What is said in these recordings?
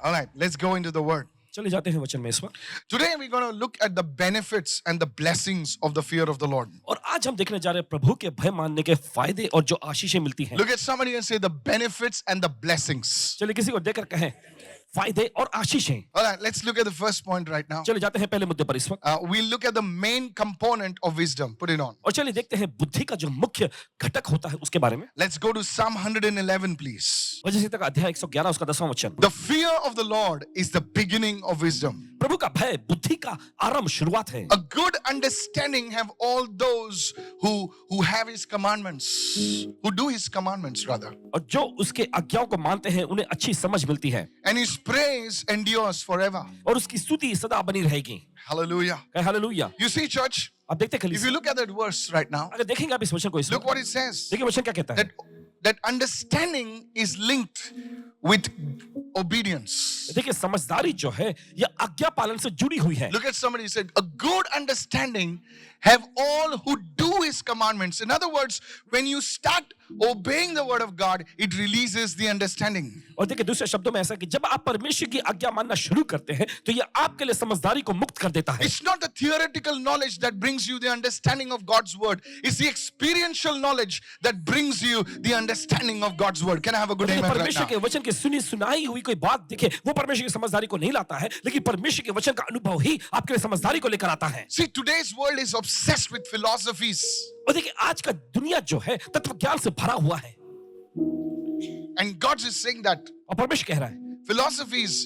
All right, let's go into the word. चले जाते हैं वचन में इस वक्त। Today we're going to look at the benefits and the blessings of the fear of the Lord. और आज हम देखने जा रहे हैं प्रभु के भय मानने के फायदे और जो आशीषें मिलती हैं। Look at somebody and say the benefits and the blessings. चलिए किसी को देखकर कहें फायदे और आशीषें। All right, let's look at the first point right now. चले जाते हैं पहले मुद्दे पर इस वक्त। We'll look at the main component of wisdom. Put it on. और चलिए देखते हैं बुद्धि का जो मुख्य घटक होता है उसके बारे में। Let's go to Psalm 111, please. वजह तक अध्याय 111 उसका 10वां वचन। The fear of the Lord is the beginning of wisdom. प्रभु का भय बुद्धि का आरंभ शुरुआत है। A good understanding have all those who have his commandments, who do his commandments rather. और जो उसके आज्ञाओं को मानते हैं उन्हें अच्छी समझ मिलती है। And his praise endures forever. और उसकी स्तुति सदा बनी रहेगी। Hallelujah. कहे हालेलुया। You see, church, आप देखते हैं if you look at that verse right now, अगर देखेंगे आप इस वचन को इस look वक्त, what it says. देखिए वचन क्या कहता है। That understanding is linked with obedience. देखिए समझदारी जो है यह आज्ञा पालन से जुड़ी हुई है। Look at somebody who said, a good understanding have all who do his commandments. In other words, when you start obeying the word of God, it releases the understanding. और देखिए दूसरे शब्दों में ऐसा कि जब आप परमेश्वर की आज्ञा मानना शुरू करते हैं तो यह आपके लिए समझदारी को मुक्त कर देता है। It's not the theoretical knowledge that brings you the understanding of God's word. It's the experiential knowledge that brings you the understanding of God's word. Can I have a good amen right परमेश्वर now? के वचन की सुनी सुनाई हुई कोई बात दिखे वो परमेश्वर की समझदारी को नहीं लाता है, लेकिन परमेश्वर के वचन का अनुभव ही आपके लिए समझदारी को लेकर आता है। See, today's world is obsessed with philosophies. और देखिए आज का दुनिया जो है तत्व ज्ञान से भरा हुआ है। And God is saying that और परमेश्वर कह रहा है philosophies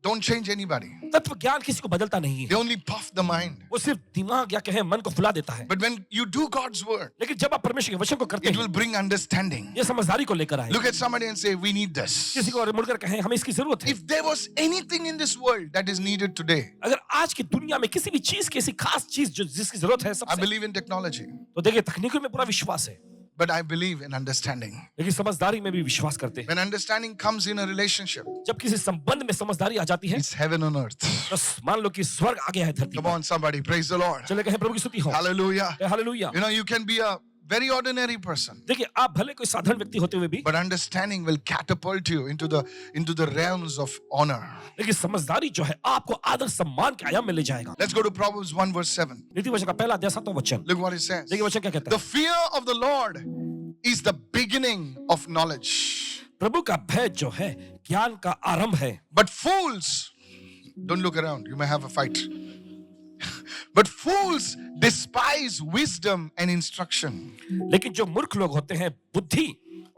don't change anybody. तत्व ज्ञान किसी को बदलता नहीं They है, only puff the mind. वो सिर्फ दिमाग या कहे मन को फुला देता है। But when you do God's word, लेकिन जब आप परमेश्वर के वचन को करते it हैं will bring understanding. ये समझदारी को लेकर आए। Look at somebody and say, we need this. किसी को मुड़कर कहें हमें इसकी जरूरत है। If there was anything in this world that is needed today, अगर आज की दुनिया में किसी भी चीज की ऐसी खास चीज जो जिसकी जरूरत है I सबसे, believe in technology, तो देखिए तकनीकों में पूरा विश्वास है, but I believe in understanding. लेकिन समझदारी में भी विश्वास करते हैं। When understanding comes in a relationship, जब किसी संबंध में समझदारी आ जाती है it's heaven on earth. तो मान लो कि स्वर्ग आ गया है धरती Come पर। on, somebody, praise the Lord. चले कहें प्रभु की स्तुति हो। Hallelujah. Hallelujah. You know, you can be a very ordinary person, देखिए आप भले कोई साधारण व्यक्ति होते हुए भी, but understanding will catapult you into the realms of honor. लेकिन समझदारी जो है आपको आदर सम्मान के आयाम में ले जाएगा। Let's go to Proverbs 1 verse 7. नीति वचन का पहला अध्याय 7वां वचन। Look what it says. देखिए वचन क्या कहता The है। fear of the Lord is the beginning of knowledge. प्रभु का भय जो है ज्ञान का आरंभ है। But fools, don't look around, you may have a fight. But fools despise wisdom and instruction. लेकिन जो मूर्ख लोग होते हैं बुद्धि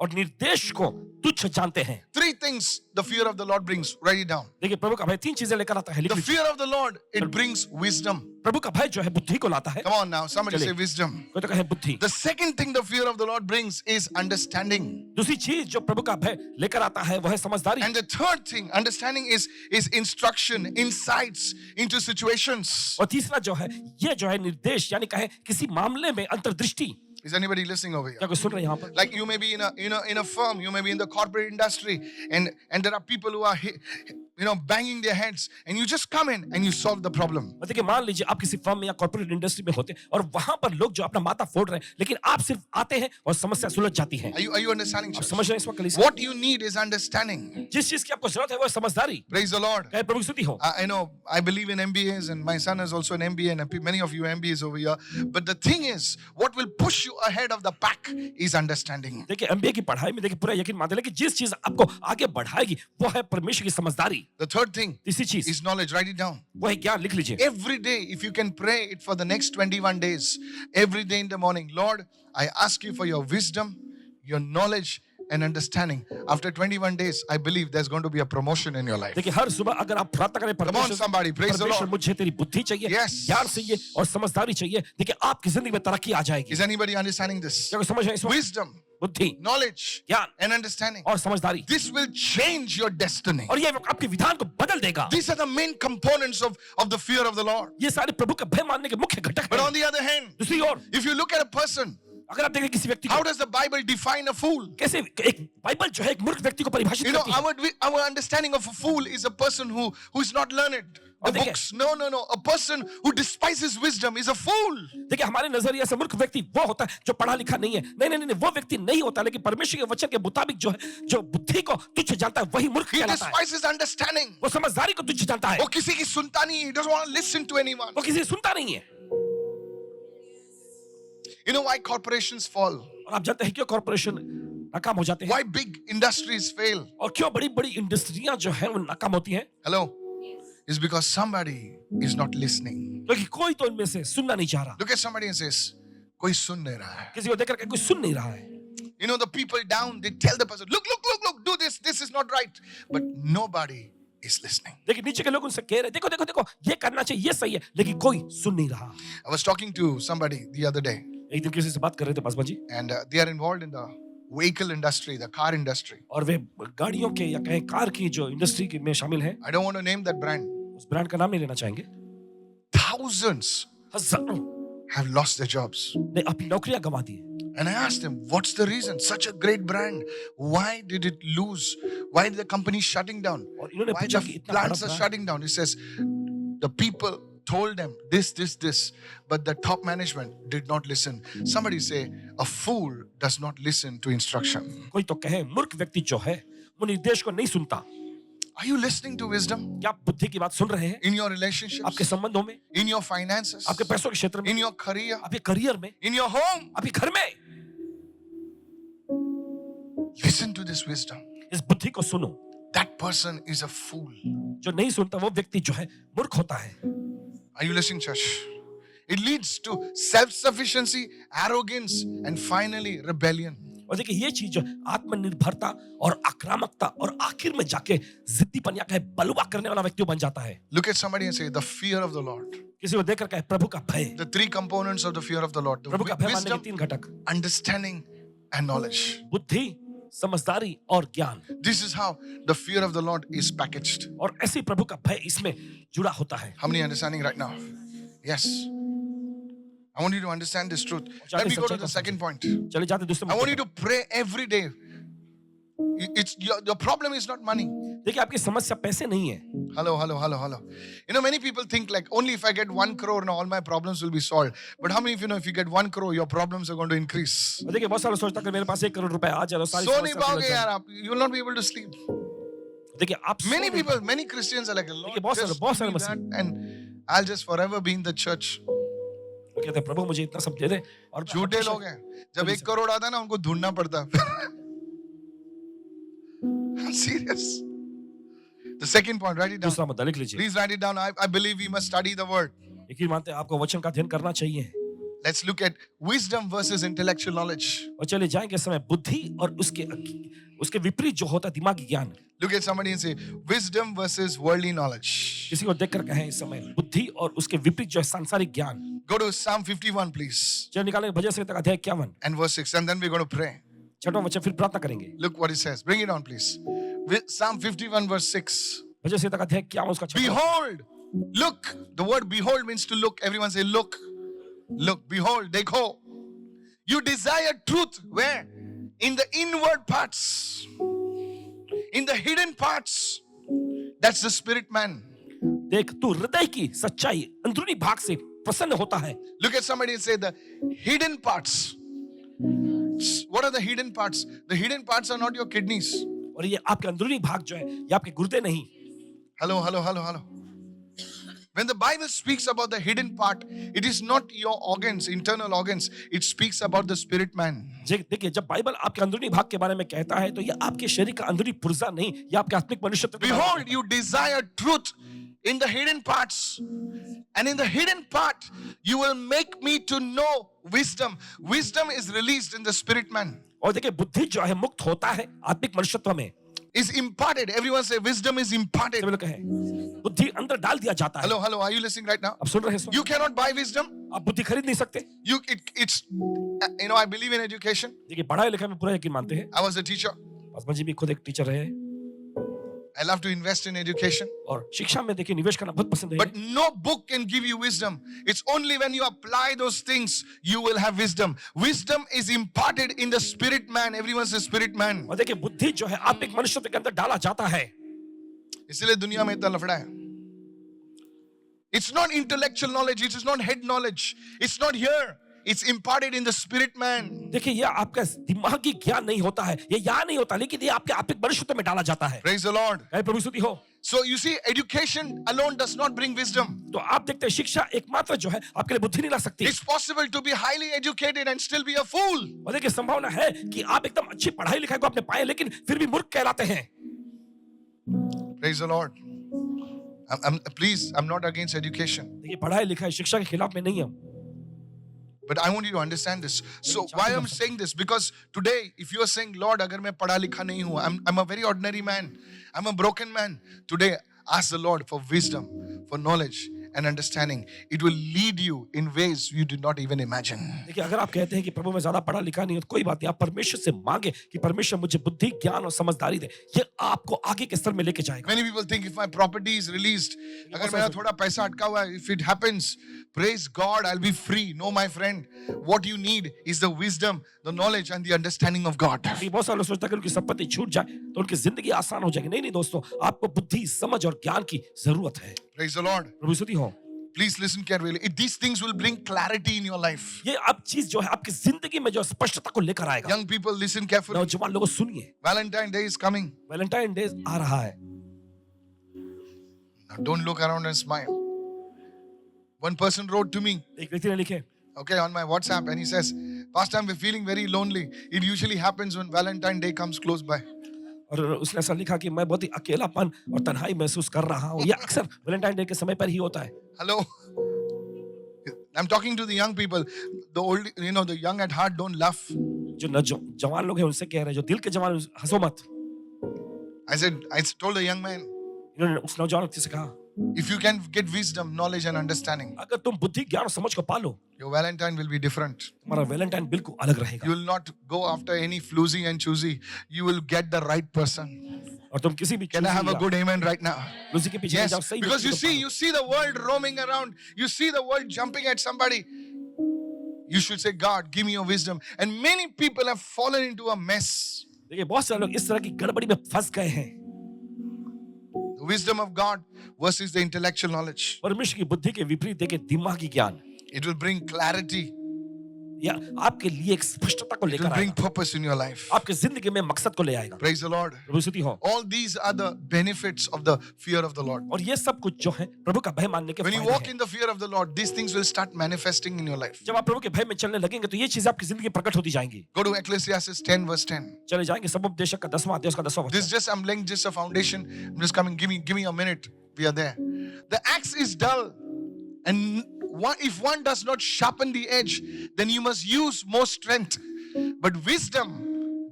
और निर्देश को तुच्छ जानते हैं। Three things the fear of the Lord brings. Write it down. देखिए प्रभु का भय तीन चीजें लेकर आता है। लिख The लीजिए। fear of the Lord, it brings wisdom. प्रभु का भय जो है बुद्धि को लाता है। Come on now, somebody चलिए। say wisdom. कोई तो कहे बुद्धि। The second thing the fear of the Lord brings is understanding. दूसरी चीज जो प्रभु का भय लेकर आता है वह है समझदारी। And the third thing, understanding is instruction, insights into situations. और तीसरा जो है ये जो है निर्देश यानी कहे किसी मामले में अंतर्दृष्टि। Is anybody listening over here? क्या कोई सुन रहे हैं यहाँ पर? Like you may be in a firm, you may be in the corporate industry, and there are people who are banging their heads, and you just come in and you solve the problem. और देखिए मान लीजिए आप किसी firm में या corporate industry में होते हैं और वहां पर लोग जो अपना माथा फोड़ रहे हैं लेकिन आप सिर्फ आते हैं और समस्या सुलझ जाती है। Are you understanding? आप Church? समझ रहे हैं इस वक्त कलीसिया? What you need is understanding. जिस चीज की आपको जरूरत है वो है समझदारी। Praise the Lord. कहे प्रभु की स्तुति हो। I know I believe in MBAs, and my son is also an MBA, and many of you MBAs over here. But the thing is, what will push you ahead of the pack is understanding. देखिए MBA की पढ़ाई में देखिए पूरा यकीन मानते हैं कि जिस चीज आपको आगे बढ़ाएगी वो है परमेश्वर की समझदारी। The third thing तीसरी चीज is knowledge. Write it down. वो है ज्ञान। लिख लीजिए। Every day, if you can pray it for the next 21 days, every day in the morning, Lord, I ask you for your wisdom, your knowledge, and understanding. After 21 days, I believe there's going to be a promotion in your life. देखिए हर सुबह अगर आप प्रार्थना करें Come on, somebody, praise the परमेश्वर Lord. मुझे तेरी बुद्धि चाहिए, Yes. ज्ञान चाहिए और समझदारी चाहिए, देखिए आपकी जिंदगी में तरक्की आ जाएगी। Is anybody understanding this? क्या कोई समझ रहे हैं इस वक्त? Wisdom, बुद्धि, knowledge, ज्ञान and understanding. और समझदारी, This will change your destiny. और ये आपके विधान को बदल देगा। These are the main components of the fear of the Lord. ये सारे प्रभु का भय मानने के मुख्य घटक But हैं। on the other hand, दूसरी ओर if you look at a person अगर आप देखें किसी व्यक्ति How को, does the Bible define a fool? कैसे एक बाइबल जो है एक मूर्ख व्यक्ति को परिभाषित You know, करती है। our understanding of a fool is a person who is not learned. The और देखिए- books. No. A person who despises wisdom is a fool. देखिए हमारे नजरिए से मूर्ख व्यक्ति वो होता है जो पढ़ा लिखा नहीं है। नहीं, वो व्यक्ति नहीं होता, लेकिन परमेश्वर के वचन के मुताबिक जो है, जो बुद्धि को तुच्छ जानता है, वही मूर्ख He कहलाता है। despises understanding. वो समझदारी को तुच्छ जानता है, वो किसी की सुनता नहीं. He doesn't want to listen to anyone. वो किसी की सुनता नहीं है। You know why corporations fall? और आप जानते हैं क्यों कॉर्पोरेशन नाकाम हो जाते हैं, Why big industries fail? और क्यों बड़ी बड़ी इंडस्ट्रियां जो है वो नाकाम होती हैं? Hello? It's because somebody is not listening. क्योंकि कोई तो इनमें से सुनना नहीं चाह रहा। Look at somebody and says, कोई सुन नहीं रहा है. किसी को देख करके कोई सुन नहीं रहा है। You know, the people down, they tell the person, look, do this. This is not right. But nobody is listening. लेकिन नीचे के लोग उनसे कह रहे हैं, देखो ये करना चाहिए, ये सही है, लेकिन कोई सुन नहीं रहा। I was talking to somebody the other day, एक दिन किसी से बात कर रहे थे Paswan ji, and they are involved in the vehicle industry, the car industry. और वे गाड़ियों के या कहें कार की जो इंडस्ट्री में शामिल हैं। I don't want to name that brand. उस ब्रांड का नाम नहीं लेना चाहेंगे। Thousands हजारों have lost their jobs. ने अपनी नौकरियां गंवा दी। And I asked them, what's the reason? Such a great brand. Why did it lose? Why did the company shutting down? और इन्होंने Why पूछा the कि इतना बड़ा plants are brand- shutting down? He says, the people told them this, but the top management did not listen. Somebody say, a fool does not listen to instruction. कोई तो कहे मूर्ख व्यक्ति जो है वो निर्देश को नहीं सुनता। Are you listening to wisdom क्या आप बुद्धि की बात सुन रहे हैं? in your relationships, आपके संबंधों में, in your finances, आपके पैसों के क्षेत्र में, in your career, आपके करियर में, in your home? आपके घर में? Listen to this wisdom. इस बुद्धि को सुनो। That person is a fool. जो नहीं सुनता वो व्यक्ति जो है मूर्ख होता है। Are you listening, church? It leads to self-sufficiency, arrogance, and finally rebellion. और देखिए ये चीज जो आत्मनिर्भरता और आक्रामकता और आखिर में जाके जिद्दीपन या कहे बलवा करने वाला व्यक्ति बन जाता है। Look at somebody and say, the fear of the Lord. किसी को देखकर कहे प्रभु का भय। The three components of the fear of the Lord. The प्रभु का भय मानने के wisdom, तीन घटक, understanding, and knowledge. बुद्धि, समझदारी और ज्ञान। This is how the fear of the Lord is packaged. और ऐसे प्रभु का भय इसमें जुड़ा होता है। How many understanding right now? Yes. I want you to understand this truth. Let me go to the second point. चलिए जाते दूसरे I want you मुद्दे to pray every day. It's your problem is not money. पर। देखिए आपकी समस्या पैसे नहीं है। Hello. You know, many people think like only if I get 1 crore, now all my problems will be solved. But how many of you know if you get 1 crore, your problems are going to increase? और देखिए बहुत सारा सोचता है कि मेरे पास 1 करोड़ रुपए आ जाए तो सारी So नहीं समस्या पाओगे सुलझ यार जाए। आप. You will not be able to sleep. देखिए आप Many सो नहीं- people, many Christians are like, Lord, देखिए बहुत just सारे give me Masih- that and I'll just forever be in the church. वो कहते हैं प्रभु मुझे इतना सब दे दे। और मैं झूठे हमेशा- लोग हैं. जब 1 करोड़ आता है ना उनको ढूंढना पड़ता है. I'm serious. The second point, write it down. दूसरा मुद्दा लिख लीजिए। Please write it down. I believe we must study the word. यकीन मानते हैं आपको वचन का अध्ययन करना चाहिए। Let's look at wisdom versus intellectual knowledge. और चले जाएंगे इस समय बुद्धि और उसके विपरीत जो होता है दिमागी ज्ञान। Look at somebody and say, wisdom versus worldly knowledge. किसी को देखकर कहें इस समय बुद्धि और उसके विपरीत जो है सांसारिक ज्ञान। Go to Psalm 51, please, चलो निकालेंगे भजन संहिता का अध्याय 51 and verse 6, and then we're going to pray. छठवां वचन, फिर प्रार्थना करेंगे। Look what it says. Bring it on, please. Psalm 51, verse 6. भजन संहिता का अध्याय 51 उसका छठवां। Behold, look. The word behold means to look. Everyone say, look. Look, behold, dekho. You desire truth. Where? In the inward parts. In the hidden parts. That's the spirit man. देख तू हृदय की सच्चाई अंदरूनी भाग से प्रसन्न होता है। Look at somebody and say, the hidden parts. What are the hidden parts? The hidden parts are not your kidneys. और ये आपके अंदरूनी भाग जो है ये आपके गुर्दे नहीं। Hello. When the Bible speaks about the hidden part, it is not your organs, internal organs. It speaks about the spirit man. देखिए जब बाइबल आपके अंदरूनी भाग के बारे में कहता है तो ये आपके शरीर का अंदरूनी पुर्जा नहीं, ये आपके आत्मिक मनुष्यत्व के बारे में। Behold, you desire truth in the hidden parts. And in the hidden part, you will make me to know wisdom. Wisdom is released in the spirit man. और देखिए बुद्धि जो है मुक्त होता है आत्मिक मनुष्यत्व में। Is imparted. Everyone say wisdom is imparted. सभी लोग कहें बुद्धि अंदर डाल दिया जाता है। Hello. Are you listening right now? अब सुन रहे हैं? You cannot buy wisdom. आप बुद्धि खरीद नहीं सकते। It's I believe in education. देखिए पढ़ाई लिखाई में पूरा यकीन मानते हैं। I was a teacher. Paswan ji भी खुद एक टीचर रहे हैं। I love to invest in education. और शिक्षा में देखिए निवेश करना बहुत पसंद है। But no book can give you wisdom. It's only when you apply those things you will have wisdom. Wisdom is imparted in the spirit man. Everyone says spirit man. और देखिए बुद्धि जो है आत्मिक मनुष्य के अंदर डाला जाता है। इसलिए दुनिया में इतना लफड़ा है. It's not intellectual knowledge. It is not head knowledge. It's not here. It's imparted in the spirit man. देखिए ये आपका दिमागी ज्ञान नहीं होता है, ये यहाँ नहीं होता, लेकिन ये आपके आत्मिक मनुष्यत्व में डाला जाता है। Praise the Lord. जय प्रभु स्तुति हो। So you see, education alone does not bring wisdom. तो आप देखते हैं शिक्षा एकमात्र जो है आपके लिए बुद्धि नहीं ला सकती। It's possible to be highly educated and still be a fool. और देखिए संभावना है कि आप एकदम अच्छी पढ़ाई लिखाई को आपने पाए लेकिन फिर भी मूर्ख कहलाते हैं। Praise the Lord. I'm not against education. देखिए पढ़ाई लिखाई शिक्षा के खिलाफ में नहीं हूं। But I want you to understand this. So why I'm saying this? Because today, if you are saying, Lord, agar main padha likha nahi hu, I'm a very ordinary man. I'm a broken man. Today, ask the Lord for wisdom, for knowledge and understanding. It will lead you in ways you did not even imagine. देखिए अगर आप कहते हैं कि प्रभु मैं ज्यादा पढ़ा लिखा नहीं हूं तो कोई बात नहीं, आप परमेश्वर से मांगे कि परमेश्वर मुझे बुद्धि ज्ञान और समझदारी दे, ये आपको आगे के स्तर में लेके जाएगा। Many people think if my property is released, agar mera thoda paisa atka hua hai, if it happens, praise God, I'll be free. No, my friend, what you need is the wisdom, the knowledge and the understanding of God. बहुत सारे लोग सोचते हैं कि उनकी संपत्ति छूट जाए तो उनकी जिंदगी आसान हो जाएगी। नहीं नहीं दोस्तों, आपको बुद्धि समझ और ज्ञान की जरूरत है। Praise the Lord. प्रभु स्तुति हो। Please listen carefully. These things will bring clarity in your life. ये अब चीज जो है आपकी जिंदगी में जो स्पष्टता को लेकर आएगा। Young people, listen carefully. नौजवान लोगों सुनिए, Valentine Day is coming. Valentine Day आ रहा है। Now, don't look around and smile. One person wrote to me, एक व्यक्ति ने लिखे okay, on my WhatsApp, and he says, Pastor, I'm feeling very lonely. It usually happens when Valentine Day comes close by. और उसने ऐसा लिखा कि मैं बहुत ही अकेलापन और तन्हाई महसूस कर रहा हूँ। ये अक्सर वैलेंटाइन डे के समय पर ही होता है। Hello? I'm talking to the young people. The old, the young at heart don't laugh. जो जवान लोग हैं उनसे कह रहे हैं, जो दिल के जवान हंसो मत। I told the young man, इन्होंने उस नौजवान व्यक्ति से कहा, if you can get wisdom, knowledge and understanding, अगर तुम बुद्धि ज्ञान और समझ को पालो, your Valentine will be different. तुम्हारा वैलेंटाइन बिल्कुल अलग रहेगा। You will not go after any floozy and choosy. You will get the right person. और तुम किसी भी Can I have a good amen right now? Lucy के पीछे Yes, जाओ, सही because व्यक्ति को you see the world roaming around. You see the world jumping at somebody. You should say, God, give me your wisdom. And many people have fallen into a mess. पालो। देखिए बहुत सारे लोग इस तरह की गड़बड़ी में फंस गए हैं। The wisdom of God versus the intellectual knowledge. परमेश्वर की बुद्धि के विपरीत देखिए दिमागी ज्ञान It will bring clarity. या आपके लिए एक स्पष्टता को It लेकर will bring आएगा, purpose in your life. आपके जिंदगी में मकसद को ले आएगा। Praise the Lord. प्रभु स्तुति हो। All these are the benefits of the fear of the Lord. और ये सब कुछ जो है प्रभु का भय मानने के When you फायदे walk हैं। in the fear of the Lord, these things will start manifesting in your life. जब आप प्रभु के भय में चलने लगेंगे तो ये चीजें आपकी जिंदगी में प्रकट होती जाएंगी। Go to Ecclesiastes 10 verse 10. चले जाएंगे सबोपदेशक का 10वां अध्याय उसका 10वां This वचन। just, I'm laying just a foundation. I'm just coming. Give me a minute. We are there. The axe is dull. And if one does not sharpen the edge, then you must use more strength. But wisdom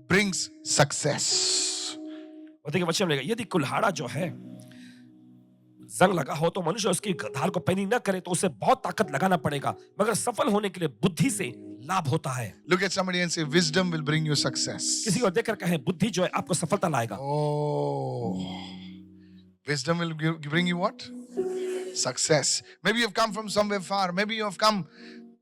brings success. और देखिए वचन में यदि कुल्हाड़ा जो है जंग लगा हो तो मनुष्य उसकी धार को पैनी न करे तो उसे बहुत ताकत लगाना पड़ेगा, मगर सफल होने के लिए बुद्धि से लाभ होता है। Look at somebody and say, wisdom will bring you success. किसी को देखकर कहे बुद्धि जो है आपको सफलता लाएगा। Oh, wisdom will bring you what? Success. Maybe you've come from somewhere far. Maybe you have come,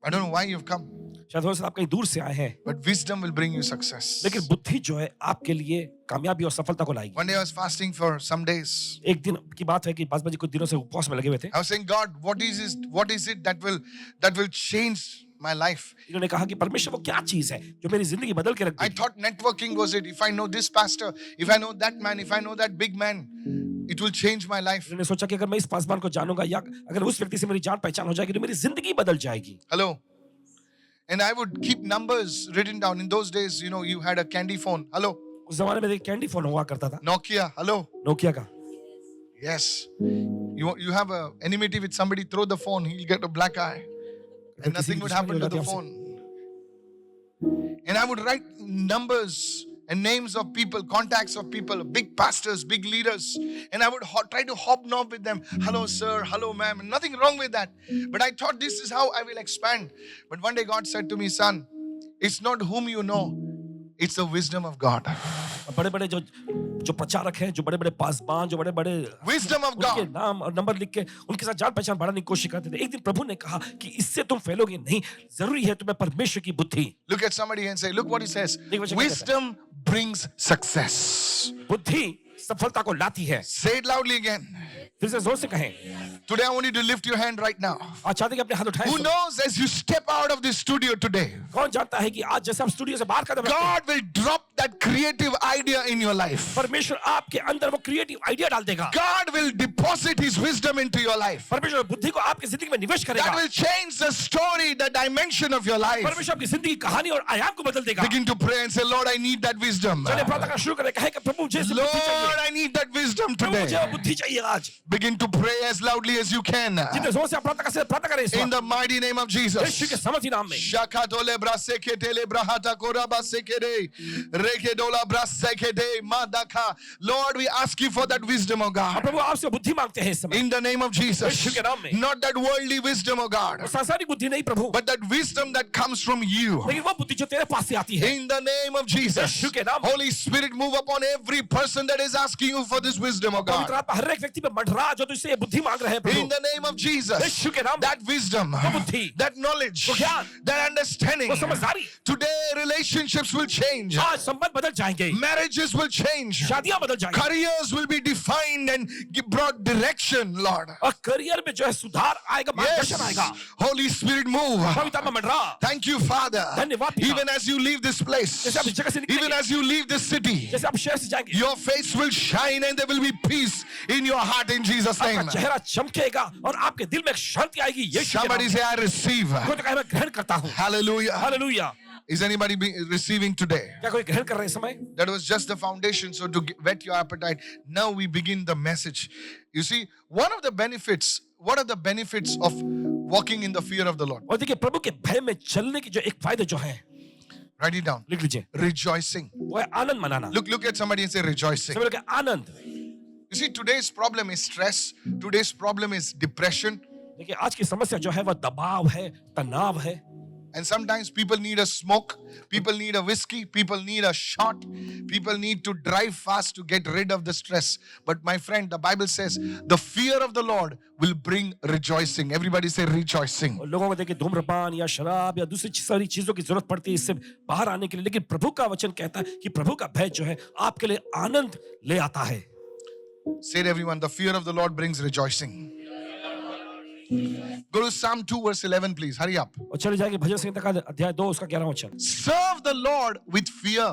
I don't know why you've come. शायद हो सकता है आप कहीं दूर से आए हैं, But wisdom will bring you success. लेकिन बुद्धि जो है आपके लिए कामयाबी और सफलता को लाएगी। One day I was fasting for some days. एक दिन की बात है कि 5 बजे कुछ दिनों से उपवास में लगे हुए थे। I was saying, God, what is it that will change my life? इन्होंने कहा कि परमेश्वर वो क्या चीज है जो मेरी जिंदगी बदल के रख I देगी। thought networking was it. If I know this pastor, if I know that man, if I know that big man, it will change my life. इन्होंने सोचा कि अगर मैं इस पासवान को जानूंगा या अगर उस व्यक्ति से मेरी जान पहचान हो जाएगी तो मेरी जिंदगी बदल जाएगी। Hello. And I would keep numbers written down. In those days, you had a candy phone. Hello. उस जमाने में कैंडी फोन हुआ करता था, Nokia. Hello. नोकिया का। Yes. You have a enmity with somebody, throw the phone, he'll get a black eye. And nothing would happen to the phone. And I would write numbers and names of people, contacts of people, big pastors, big leaders. And I would try to hobnob with them. Hello, sir. Hello, ma'am. And nothing wrong with that. But I thought this is how I will expand. But one day God said to me, son, it's not whom you know, it's the wisdom of God. बड़े बड़े जो प्रचारक हैं, जो बड़े बड़े पासबान, जो बड़े बड़े Wisdom of उनके God. नाम और नंबर लिख के उनके साथ जान पहचान बढ़ाने की कोशिश करते थे। एक दिन प्रभु ने कहा कि इससे तुम फैलोगे नहीं, जरूरी है तुम्हें परमेश्वर की बुद्धि। Look at somebody and say, look what he says. देखो वचन क्या कहता है। Wisdom brings success. बुद्धि सफलता को लाती है। Say it loudly again. फिर से जोर से कहें। Today I want you to lift your hand right now. आज चाहते हैं कि अपने हाथ उठाएं। Who knows as you step out of this studio today, कौन जानता है कि आज जैसे हम स्टूडियो से बाहर कदम रखते हैं, God will drop that creative idea in your life. परमेश्वर आपके अंदर वो क्रिएटिव आइडिया डाल देगा। God will deposit His wisdom into your life. परमेश्वर बुद्धि को आपकी जिंदगी में निवेश That करेगा। will change the story, the dimension of your life. परमेश्वर आपकी जिंदगी की कहानी और आयाम को बदल देगा। Begin to pray and say, Lord, I need that wisdom. चलिए प्रार्थना करना शुरू करें। कहें कि प्रभु मुझे ऐसी बुद्धि चाहिए। Lord, I need that wisdom प्रभु मुझे today. वो बुद्धि चाहिए आज। Begin to pray as loudly as you can. जितने जोर से आप प्रार्थना करें इस In वक्त। the mighty name of यीशु के Jesus. समर्थी नाम में। Shakatole braseketele brahata korabasekere rekedola brasekede madaka. Lord, we ask you for that wisdom, oh और God. प्रभु आपसे बुद्धि मांगते हैं इस समय। In the name of Jesus. यीशु के नाम में। Not that worldly wisdom, oh God, सांसारिक बुद्धि नहीं प्रभु, but that wisdom that comes from you. लेकिन वो बुद्धि जो तेरे पास से आती है। In the name of Jesus. यीशु के नाम में। Holy Spirit, move upon every person that is asking you for this wisdom, oh पवित्र God. आत्मा हर एक व्यक्ति पे मंडरा जो तुझसे ये बुद्धि मांग रहे हैं प्रभु। In the name of Jesus. यीशु के नाम में। That wisdom, बुद्धि, that knowledge, वो ज्ञान, that understanding. वो समझदारी। Today, relationships will change. आज संबंध बदल जाएंगे, Marriages will change. शादियां बदल जाएंगी, Careers will be defined and brought direction, Lord. और करियर में जो है सुधार आएगा, मार्गदर्शन Yes. आएगा। Holy Spirit, move. पवित्र आत्मा मंडरा। Thank you, Father. धन्यवाद पिता। Even as you leave this place, जैसे आप इस जगह से निकलेंगे, even as you leave this city, जैसे आप शहर से जाएंगे, your face will shine and there will be peace in your heart in Jesus' आपका name. चेहरा चमकेगा और आपके दिल में एक शांति आएगी। यीशु के Somebody नाम say, में। I receive. कोई तो कहे मैं ग्रहण करता हूँ। Hallelujah. Hallelujah. Is anybody receiving today? क्या कोई ग्रहण कर रहे हैं इस समय? That was just the foundation. So to whet your appetite, now we begin the message. You see, what are the benefits of walking in the fear of the Lord? और देखिए प्रभु के भय में चलने की जो एक फायदे जो है, Write it down. लिख लीजिए। Rejoicing. वो है आनंद मनाना। Look at somebody and say rejoicing. सब लोग के आनंद। You see, today's problem is stress. Today's problem is depression. देखिए आज की समस्या जो है वह दबाव है, तनाव है। And sometimes people need a smoke, people need a whiskey, people need a shot, people need to drive fast to get rid of the stress. But my friend, the Bible says, the fear of the Lord will bring rejoicing. Everybody say rejoicing. और लोगों को देखिए धूम्रपान या शराब या दूसरी सारी चीजों की जरूरत पड़ती है इससे बाहर आने के लिए, लेकिन प्रभु का वचन कहता है कि प्रभु का भय जो है आपके लिए आनंद ले आता है। Say it, everyone, the fear of the Lord brings rejoicing. Go to Psalm 2 verse 11, please. Hurry up. और चले जाएंगे भजन संहिता का अध्याय 2 उसका 11वां वचन। Serve the Lord with fear.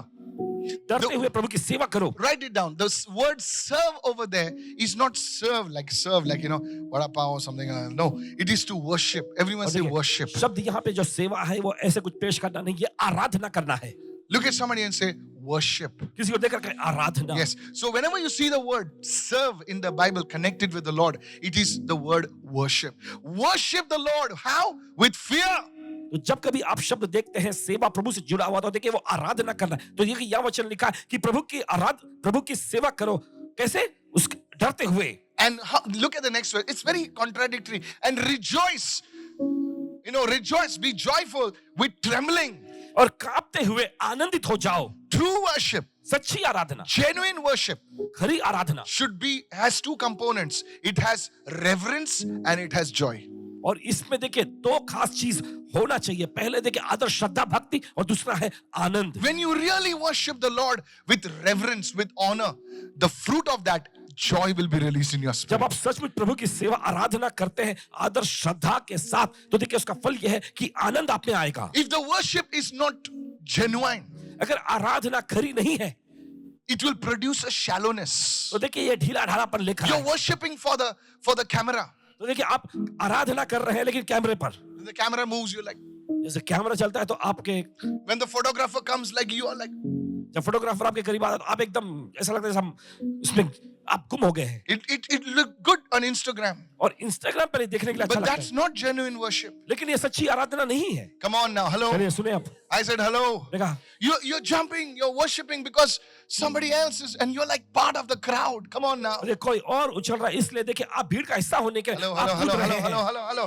डरते हुए प्रभु की सेवा करो। Write it down. The word serve over there is not serve like, you know, vada pav or something. No, it is to worship. Everyone और say देखिए, worship. शब्द यहाँ पे जो सेवा है वो ऐसे कुछ पेश करना नहीं, ये आराधना करना है। Look at somebody and say worship. किसी को देखकर कहे आराधना। Yes. So whenever you see the word serve in the Bible connected with the Lord, it is the word worship. Worship the Lord. How? With fear. तो जब कभी आप शब्द देखते हैं सेवा प्रभु से जुड़ा हुआ तो देखिए वो आराधना करना है। तो ये यहाँ वचन लिखा है कि प्रभु की सेवा करो। कैसे? उसके डरते हुए। And look at the next word. It's very contradictory. And rejoice. You know, rejoice, be joyful with trembling. और कांपते हुए आनंदित हो जाओ। True worship, सच्ची आराधना, genuine worship खरी आराधना has two components. It has reverence and it has joy. और इसमें देखिए दो खास चीज होना चाहिए। पहले देखिए आदर, श्रद्धा, भक्ति और दूसरा है आनंद। When you really worship the Lord with reverence, with honor, the fruit of that joy will be released in your जब spirit. आप सचमुच प्रभु की सेवा आराधना करते हैं आदर श्रद्धा के साथ, तो देखिए उसका फल यह है कि आनंद आप में आएगा। If the worship is not genuine, अगर आराधना खरी नहीं है it will produce a shallowness. तो देखिए ये ढीला ढालापन लेकर You're आएगा। worshiping for the camera. तो देखिए आप आराधना कर रहे हैं लेकिन कैमरे पर, The camera moves, you're like, जैसे कैमरा चलता है तो आपके, when the photographer comes, like you are like, जब फोटोग्राफर आपके करीब आता है तो आप एकदम ऐसा लगता है जैसे हम उसमें आप गुम हो गए हैं It looked good on Instagram, और इंस्टाग्राम पर ये देखने के लिए अच्छा but लगता that's है, not genuine worship. लेकिन ये सच्ची आराधना नहीं है। Come on now, hello. चलिए सुने आप, I said hello. मैंने कहा You're jumping, you're worshiping because somebody else is, and you're like part of the crowd. Come on now. अरे कोई और उछल रहा है, इसलिए देखिए आप भीड़ का हिस्सा होने के Hello, आप hello, कूद hello, रहे hello, हैं। hello, hello, hello.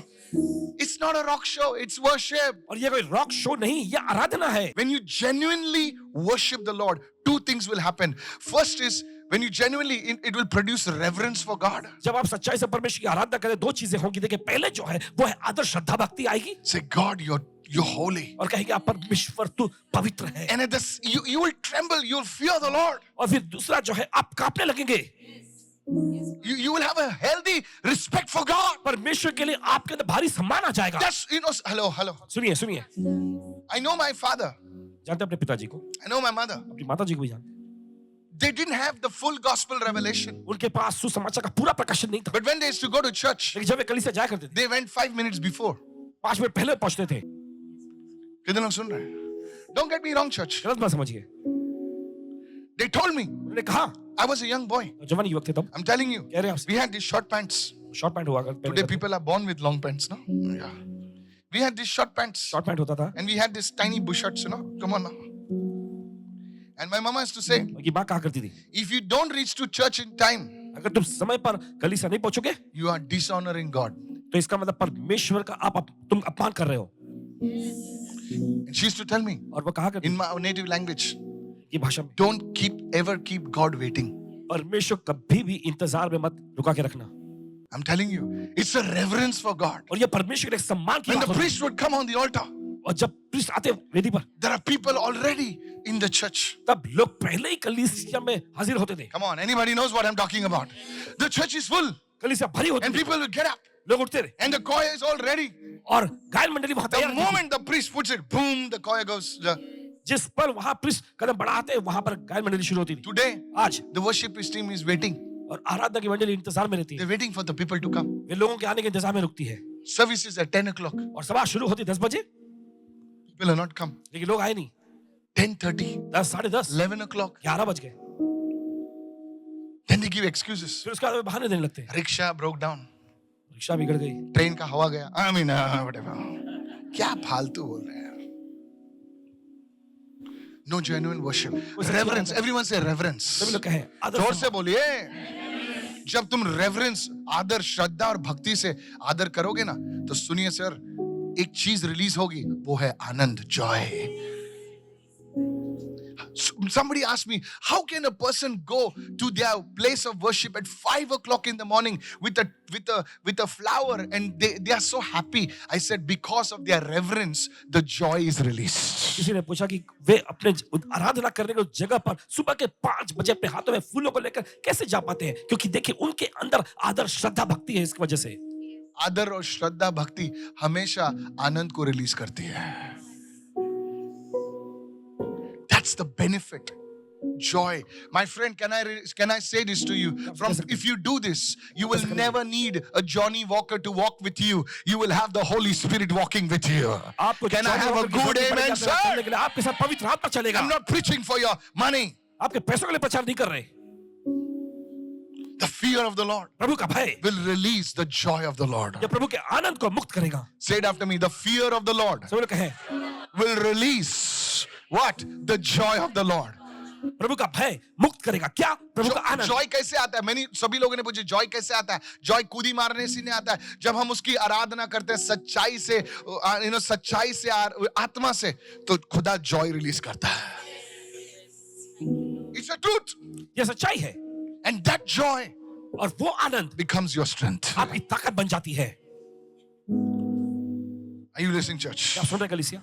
It's not a rock show, it's worship. और ये कोई रॉक शो नहीं, ये आराधना है। When you genuinely worship the Lord, two things will happen. First is when you genuinely, it will produce reverence for God. जब आप सच्चाई से परमेश्वर की आराधना करें, दो चीजें होंगी। देखिए पहले जो है वो है आदर श्रद्धा भक्ति आएगी Say, God, you're holy. और कहेंगे आप परमेश्वर तू पवित्र है। And at this, you will tremble, you'll fear the Lord. और फिर दूसरा जो है आप कांपने लगेंगे। You will have a healthy respect for God. परमेश्वर के लिए आपके अंदर भारी सम्मान आ जाएगा। That's, hello, hello. सुनिए सुनिए, I know my father, जानते हैं अपने पिताजी को, I know my mother. अपनी माता जी को भी जानते हैं। They didn't have the full gospel revelation. उनके पास सुसमाचार का पूरा प्रकाशन नहीं था, But when they used to go to church, लेकिन जब वे कलीसिया जाया करते थे, they went 5 minutes before. 5 minute पहले पहुंचते थे। कितने लोग सुन रहे हैं? Don't get me wrong, church. गलत मत समझिए, They told me, उन्होंने कहा, I was a young boy. जवान युवक थे तब, I'm telling you, कह रहे हैं आपसे, we had these short pants. Short pant हुआ Today करते, people are born with long pants, no? Yeah. We had these short pants. Short pant होता था। And we had these tiny bush shorts, Come on now. And my mama used to say, उनकी माँ कहा करती थी, if you don't reach to church in time, अगर तुम समय पर कलीसिया नहीं पहुंचोगे you are dishonoring God. तो इसका मतलब परमेश्वर का तुम अपमान कर रहे हो। And she used to tell me और वो कहा करती in my native language, की भाषा में, don't ever keep God waiting. परमेश्वर कभी भी इंतजार में मत रुका के रखना। I'm telling you, it's a reverence for God. और ये परमेश्वर के लिए सम्मान की When बात the होती है। priest would come on the altar, और जब प्रीस्ट आते वेदी पर, there are people already in the church. तब लोग पहले ही कलीसिया में हाजिर होते थे। Come on, anybody knows what I'm talking about? The church is full कलीसिया भरी होती and थी, people will get up लोग उठते रहे and the choir is all ready. और गायन मंडली वहां The तैयार थी। moment the priest puts it, boom, the choir goes. जिस पर वहां प्रीस्ट कदम बढ़ाते वहां पर गायन मंडली शुरू होती थी। Today, आज the worship team is waiting. और आराधना की मंडली इंतजार में रहती है, They're waiting for the people to come. वे लोगों के आने के इंतजार में रुकती है। Services at 10 o'clock. और सभा शुरू होती 10 बजे, People are not come. लेकिन लोग आए नहीं। 10:30, 10, 10:30, 11 o'clock. 11 बज गए। Then they give excuses. फिर उसके बाद वे बहाने देने लगते हैं, Rickshaw broke down. रिक्शा बिगड़ गई, ट्रेन का हवा गया. I mean, whatever. क्या फालतू बोल रहे हैं? No genuine worship. Reverence. Everyone say reverence. सभी लोग कहें आदर जोर सम्मान। से बोलिए. जब तुम रेवरेंस, आदर, श्रद्धा और भक्ति से आदर करोगे ना, तो सुनिए सर, एक चीज रिलीज होगी, वो है आनंद, Joy. Somebody asked me, how can a person go to their place of worship at 5 o'clock in the morning with a flower and they are so happy? I said, because of their reverence, the joy is released. किसी ने पूछा कि वे अपने आराधना करने की जगह पर सुबह के 5 बजे अपने हाथों में फूलों को लेकर कैसे जा पाते हैं? क्योंकि देखिए उनके अंदर आदर श्रद्धा भक्ति है, इसकी वजह से। आदर और श्रद्धा भक्ति हमेशा आनंद को रिलीज करती है. That's the benefit. Joy. My friend, can I say this to you? If you do this, you will never need a Johnny Walker to walk with you. You will have the Holy Spirit walking with you. Can I have a good amen, sir? आपके साथ पवित्र आत्मा चलेगा। I'm not preaching for your money. आपके पैसों के लिए प्रचार नहीं कर रहे। The fear of the Lord प्रभु का भय will release the joy of the Lord. ये प्रभु के आनंद को मुक्त करेगा। Say it after me. The fear of the Lord सब लोग कहें will release what? The joy of the Lord. प्रभु का भय मुक्त करेगा। क्या? प्रभु का आनंद। जॉय कैसे आता है? सभी लोगों ने पूछे जॉय कैसे आता है? जॉय कूदी मारने से नहीं आता है। जब हम उसकी आराधना करते हैं सच्चाई से, सच्चाई से, आत्मा से, तो खुदा जॉय रिलीज करता है. It's a truth. ये सच्चाई है। And that joy और वो आनंद becomes your strength. आपकी ताकत बन जाती है। Are you listening, church? क्या सुन रहे कलीसिया?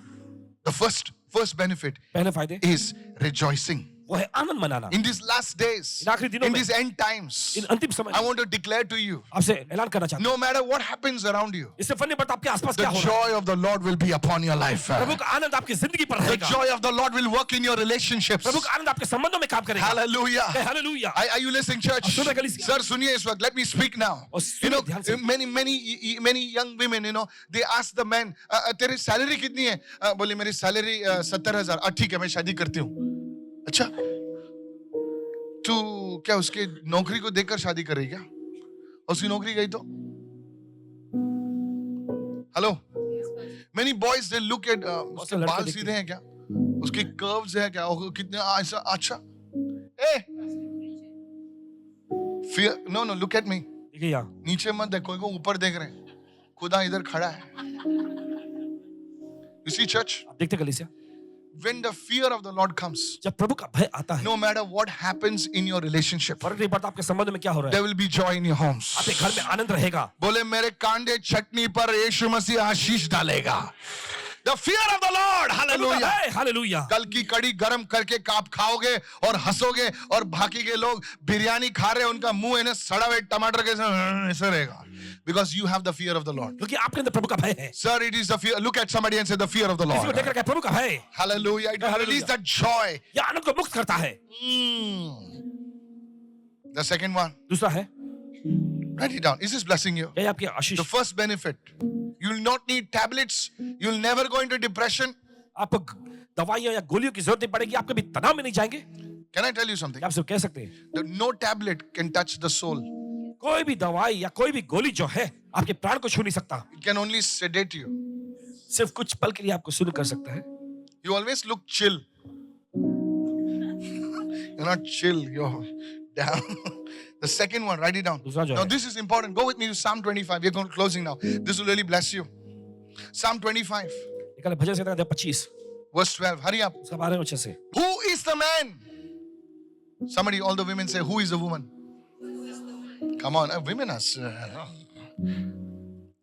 The first benefit पहले फायदे is rejoicing. वो है आनंद मनाना। In these last days, इन आखिरी दिनों in में, these end times, इन अंतिम समय I में want to declare to you, आपसे ऐलान करना चाहता हूं, no matter what happens around you, इससे फर्क नहीं पड़ता आपके आसपास the क्या हो रहा है, joy of the Lord will be upon your life. प्रभु का आनंद आपकी जिंदगी पर The रहेगा। joy of the Lord will work in your relationships. प्रभु का आनंद आपके संबंधों में काम करेगा। Hallelujah. Hallelujah. Are you listening, church? सुन रहे कलीसिया? Sir, सुनिए इस वक्त. Let me speak now. और सुनिए ध्यान से। Many young women, they ask the man, तेरी सैलरी कितनी है? बोले मेरी सैलरी 70,000. ठीक है, मैं शादी करती हूँ. अच्छा, to क्या उसके नौकरी को देखकर शादी कर रही क्या? उसकी नौकरी गई तो? Hello, many boys they look at उसके लड़के बाल देखते सीधे हैं क्या? उसके कर्व्स हैं क्या? और कितने ऐसा अच्छा? A fear, no no, look at me. देखिए यहाँ नीचे मत देखो, को ऊपर देख रहे हैं. खुदा इधर खड़ा है. You see, church, आप देखते कलीसिया, when the fear of the Lord comes, जब प्रभु का भय आता है, no matter what happens in your relationship, फर्क नहीं पड़ता आपके संबंध में क्या हो रहा है, there will be joy in your homes. आपके घर में आनंद रहेगा. बोले मेरे कांडे चटनी पर यीशु मसीह आशीष डालेगा. The fear of the Lord, hallelujah. Hallelujah. कल की कड़ी गरम करके आप खाओगे और हंसोगे और बाकी के लोग बिरयानी खा रहे हैं, उनका मुंह है ना सड़ा हुए टमाटर के ऐसा रहेगा. Because you have the fear of the Lord. क्योंकि आपके अंदर प्रभु का भय है. Sir, it is the fear. Look at somebody and say the fear of the किसी को Lord. देखकर कहे प्रभु का भय. Hallelujah. It will Hallelujah. release that joy. यह आनंद को मुक्त करता है. The second one, दूसरा है, write it down. Is this blessing you? यह आपकी The Ashish. first benefit, you will not need tablets. You will never go into depression. आपको दवाइयों या गोलियों की जरूरत नहीं पड़ेगी. आप कभी तनाव में नहीं जाएंगे. Can I tell you something? आप सिर्फ कह सकते हैं, That no tablet can touch the soul. कोई भी दवाई या कोई भी गोली जो है आपके प्राण को छू नहीं सकता. It can only sedate you. सिर्फ कुछ पल के लिए आपको सुन कर सकता है. You always look chill. You're not chill. You're down. The second one, write it down. दूसरा जो Now है, this is important. Go with me to Psalm 25. We're going closing now. This will really bless you. Psalm 25, निकल भजन संहिता अध्याय 25 verse 12. Hurry up. उसका 12 अच्छे से. Who is the man? Somebody, all the women say, who is the woman? Come on, women are.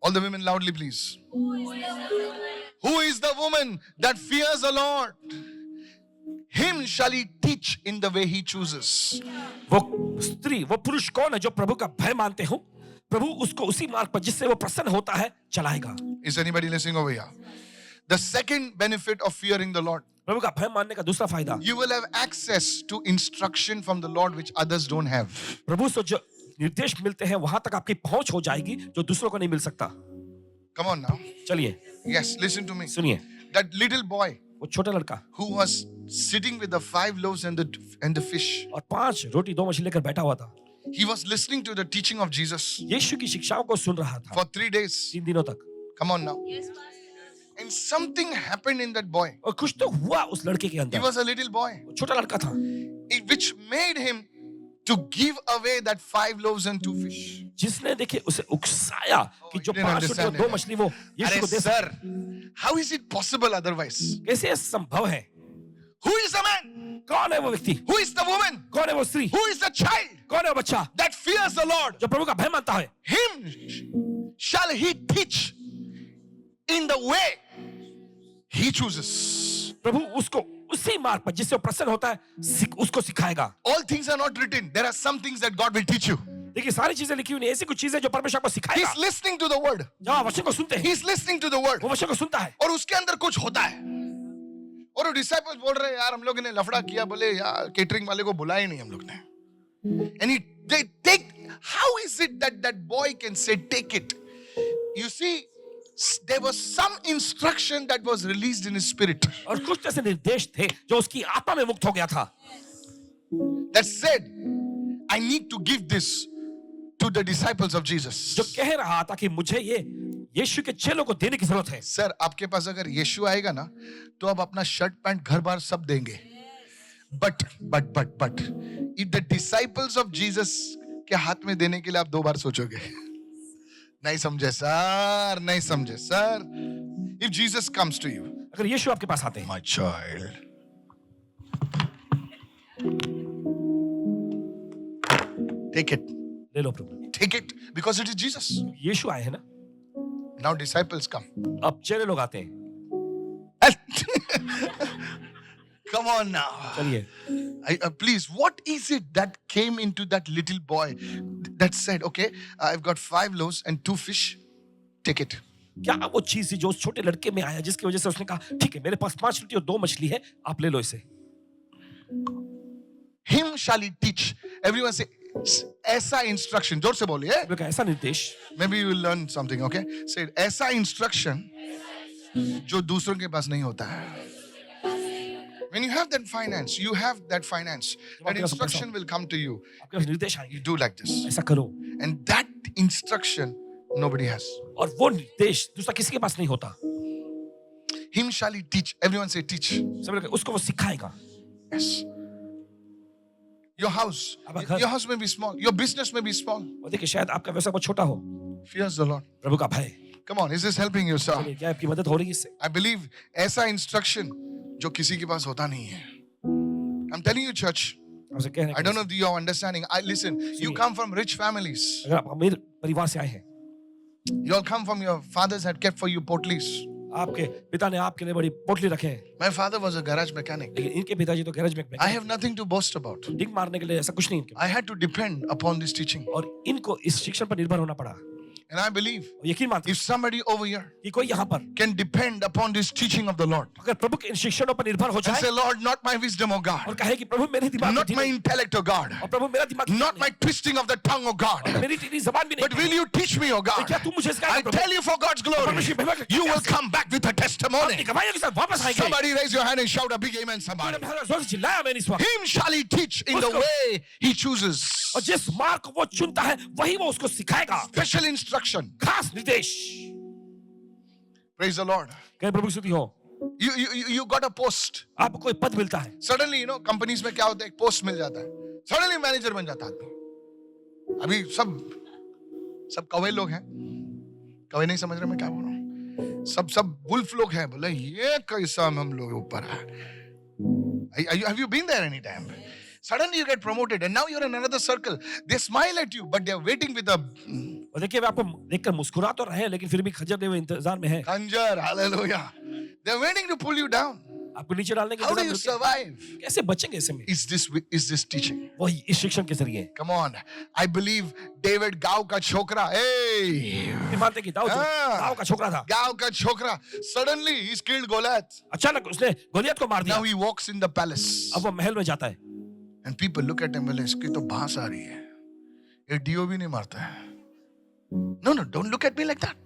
All the women loudly, please. Who is the woman that fears the Lord? Him shall he teach in the way he chooses. वो स्त्री, वो पुरुष कौन है जो प्रभु का भय मानते हो? प्रभु उसको उसी मार्ग पर जिससे वो प्रसन्न होता है चलाएगा. Is anybody listening over here? The second benefit of fearing the Lord, प्रभु का भय मानने का दूसरा फायदा, you will have access to instruction from the Lord which others don't have. प्रभु से जो निर्देश मिलते हैं वहां तक आपकी पहुंच हो जाएगी जो दूसरों को नहीं मिल सकता. Come on now. चलिए Yes, listen to me. सुनिए, That little boy वो छोटा लड़का who was sitting with the 5 loaves and the fish, और 5 रोटी 2 मछली लेकर बैठा हुआ था. he was listening to the teaching of Jesus यीशु की शिक्षाओं को सुन रहा था for 3 days. 3 दिनों तक. Come on now. And something happened in that boy. और कुछ तो हुआ उस लड़के के He अंदर. was a little boy, वो छोटा लड़का था which made him to give away that 5 loaves and 2 fish. जिसने देखिए उसे उकसाया कि जो he didn't 5 रोटी और understand 2 it. मछली वो यीशु Arey को दे sir, how is it possible otherwise? कैसे ये संभव है? Who is the man? कौन है वो व्यक्ति? Who is the woman? कौन है वो स्त्री? Who is the child कौन है वो बच्चा that fears the Lord? जो प्रभु का भय मानता है? Him shall he teach in the way he chooses. प्रभु उसको उसी मार्ग पर जिससे वो प्रसन्न होता है उसको सिखाएगा. All things are not written. There are some things that God will teach you. देखिए सारी चीजें लिखी हुई नहीं, ऐसी कुछ चीजें जो परमेश्वर आपको सिखाएगा. He's listening to the word. जब आप वचन को सुनते हैं, He's listening to the word. वो वचन को सुनता है और उसके अंदर कुछ होता है. और वो डिसाइपल्स बोल रहे हैं यार हम लोग ने लफड़ा किया, बोले यार केटरिंग वाले को बुलाया ही नहीं हम लोग ने. And they take. How is it that that boy can say take it? You see, there was some instruction that was released in his spirit और कुछ ऐसे निर्देश थे जो उसकी आत्मा में मुक्त हो गया था. that said, I need to give this to the disciples of Jesus. जो कह रहा था कि मुझे ये यीशु के चेलों को देने की जरूरत है. सर आपके पास अगर यीशु आएगा ना तो आप अपना शर्ट पैंट घर बार सब देंगे. But if the disciples of Jesus के हाथ में देने के लिए आप 2 बार सोचोगे. नहीं समझे सर, नहीं समझे sir. If Jesus comes to you, अगर यीशु आपके पास आते हैं, my child, take it, ले लो प्रभु. take it, because it is Jesus. यीशु आए हैं ना, Now disciples come. अब चेले लोग आते हैं. Come on now. चलिए, Please, what is it that came into that little boy that said, okay, I've got 5 loaves and 2 fish, take it. क्या वो चीज थी जो उस छोटे लड़के में आया जिसकी वजह से उसने कहा ठीक है मेरे पास 5 रोटी और 2 मछली है, आप ले लो इसे. Him shall he teach. Everyone say, ऐसा instruction. जोर से बोलिए. प्रभु का ऐसा निर्देश, Maybe you will learn something, okay? Say, ऐसा instruction जो दूसरों के पास नहीं होता है. When you have that finance, you have that finance. That आपके पास पैसा instruction will come to you. आपके पास निर्देश You आएंगे, do like this. ऐसा करो, And that instruction, nobody has. और वो निर्देश दूसरा किसी के पास नहीं होता. Him shall he teach. Everyone say teach. सब लोग उसको वो सिखाएगा. Yes. Your house. आपका घर. Your house may be small. Your business may be small. और देखिए शायद आपका व्यवसाय बहुत छोटा हो, Fears the Lord. प्रभु का भय. Come on, is this helping you, sir? चलिए, क्या आपकी मदद हो रही है इससे? I believe ऐसा instruction जो किसी के पास होता नहीं है. I'm telling you, church. आपसे कह रहे हैं I don't know if you're understanding. Listen, you come from rich families. अगर आप अमीर परिवार से आए हैं, You all come from your fathers had kept for you potlies. आपके पिता ने आपके लिए बड़ी पोटली रखे हैं, My father was a garage mechanic. लेकिन इनके पिताजी तो गैरेज में I have nothing to boast about. डिंग मारने के लिए ऐसा कुछ नहीं इनके, I had to depend upon this teaching. और इनको इस शिक्षण पर निर्भर होना पड़ा. And I believe और यकीन मानते if somebody over here कि कोई यहाँ पर can depend upon this teaching of the Lord अगर प्रभु के इन शिक्षणों पर निर्भर हो and जाए say, Lord, not my wisdom, O और God, कहे कि प्रभु मेरे दिमाग not में my नहीं, intellect, O God, और प्रभु मेरा दिमाग not my twisting of the tongue, O God, मेरी टीनी जबान भी but नहीं, will you teach me, O God? क्या तू मुझे I सिखाएगा प्रभु? tell you for God's glory, you will come back with a अपनी testimony. गवाहियों के साथ वापस आएंगे. Somebody raise your hand and shout a big amen, somebody. जोर से चिल्लाया मैंने इस वक्त. Him shall he teach in the way he chooses. और जिस मार्ग को वो चुनता है वही वो उसको सिखाएगा. Special instruction. खास निर्देश. Praise the Lord. कहे प्रभु की स्तुति हो. You got a post. आपको कोई पद मिलता है. Suddenly, companies में क्या होता है, एक पोस्ट मिल जाता है. Suddenly मैनेजर बन जाता है आदमी. अभी सब कौवे लोग हैं. कौवे नहीं समझ रहे मैं क्या बोल रहा हूँ. सब वुल्फ लोग हैं. बोले ये कैसा हम लोग ऊपर है. Have you been there any time? Suddenly you get promoted and now you're in another circle. They smile at you, but they're waiting with a और देखिए वे आपको देखकर मुस्कुरा तो रहे हैं लेकिन फिर भी खंजर लिए हुए इंतजार में हैं. खंजर. Hallelujah. They're waiting to pull you down. आपको नीचे डालने के How do इंतजार you में होते हैं. survive? कैसे बचेंगे ऐसे में? Is this teaching? वही इस शिक्षण के जरिए. Come on. I believe David गाँव का छोकरा. Hey. ये मानते हैं कि दाऊद गाँव का छोकरा था. गाँव का छोकरा. Suddenly he's killed Goliath. अचानक उसने गोलियत को मार दिया. Now he walks in the palace. अब वो महल में जाता है. And people look at him. बोले इसकी तो भांस आ रही है. ये डीओ भी नहीं मारता है. No, don't look at me like that.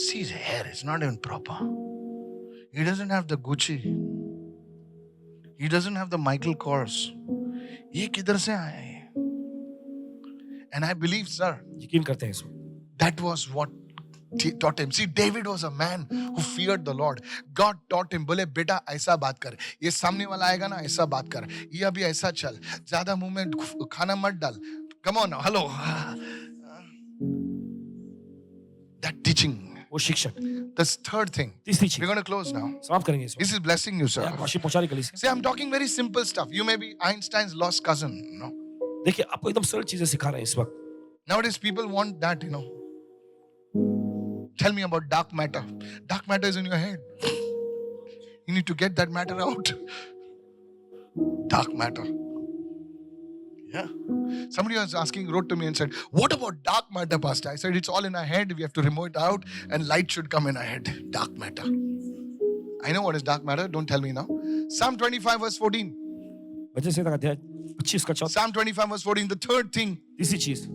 See his hair. It's not even proper. He doesn't have the Gucci. He doesn't have the Michael Kors. ये किधर से आया है? And I believe, sir, यकीन करते हैं इसको. that was what taught him. See, David was a man who feared the Lord. God taught him. बोले बेटा ऐसा बात कर. ये सामने वाला आएगा ना ऐसा बात कर. ये अभी ऐसा चल. ज़्यादा मुंह में खाना मत डाल. Come on now. Hello. That teaching. वो शिक्षण. This third thing. तीसरी We're चीज. going to close now. समाप्त करेंगे इसको. This is blessing you, sir. आशीष पहुंचाने के लिए. See, I'm talking very simple stuff. You may be Einstein's lost cousin. देखिए आपको एकदम सरल चीजें सिखा रहे हैं इस वक्त. Nowadays, people want that, Tell me about dark matter. Dark matter is in your head. You need to get that matter out. Dark matter. Yeah. Somebody was wrote to me and said, what about dark matter, Pastor? I said, it's all in our head. We have to remove it out and light should come in our head. Dark matter. I know what is dark matter. Don't tell me now. Psalm 25 verse 14. वजह से अध्याय 25 का चौथा. Psalm 25 verse 14. The third thing. तीसरी चीज.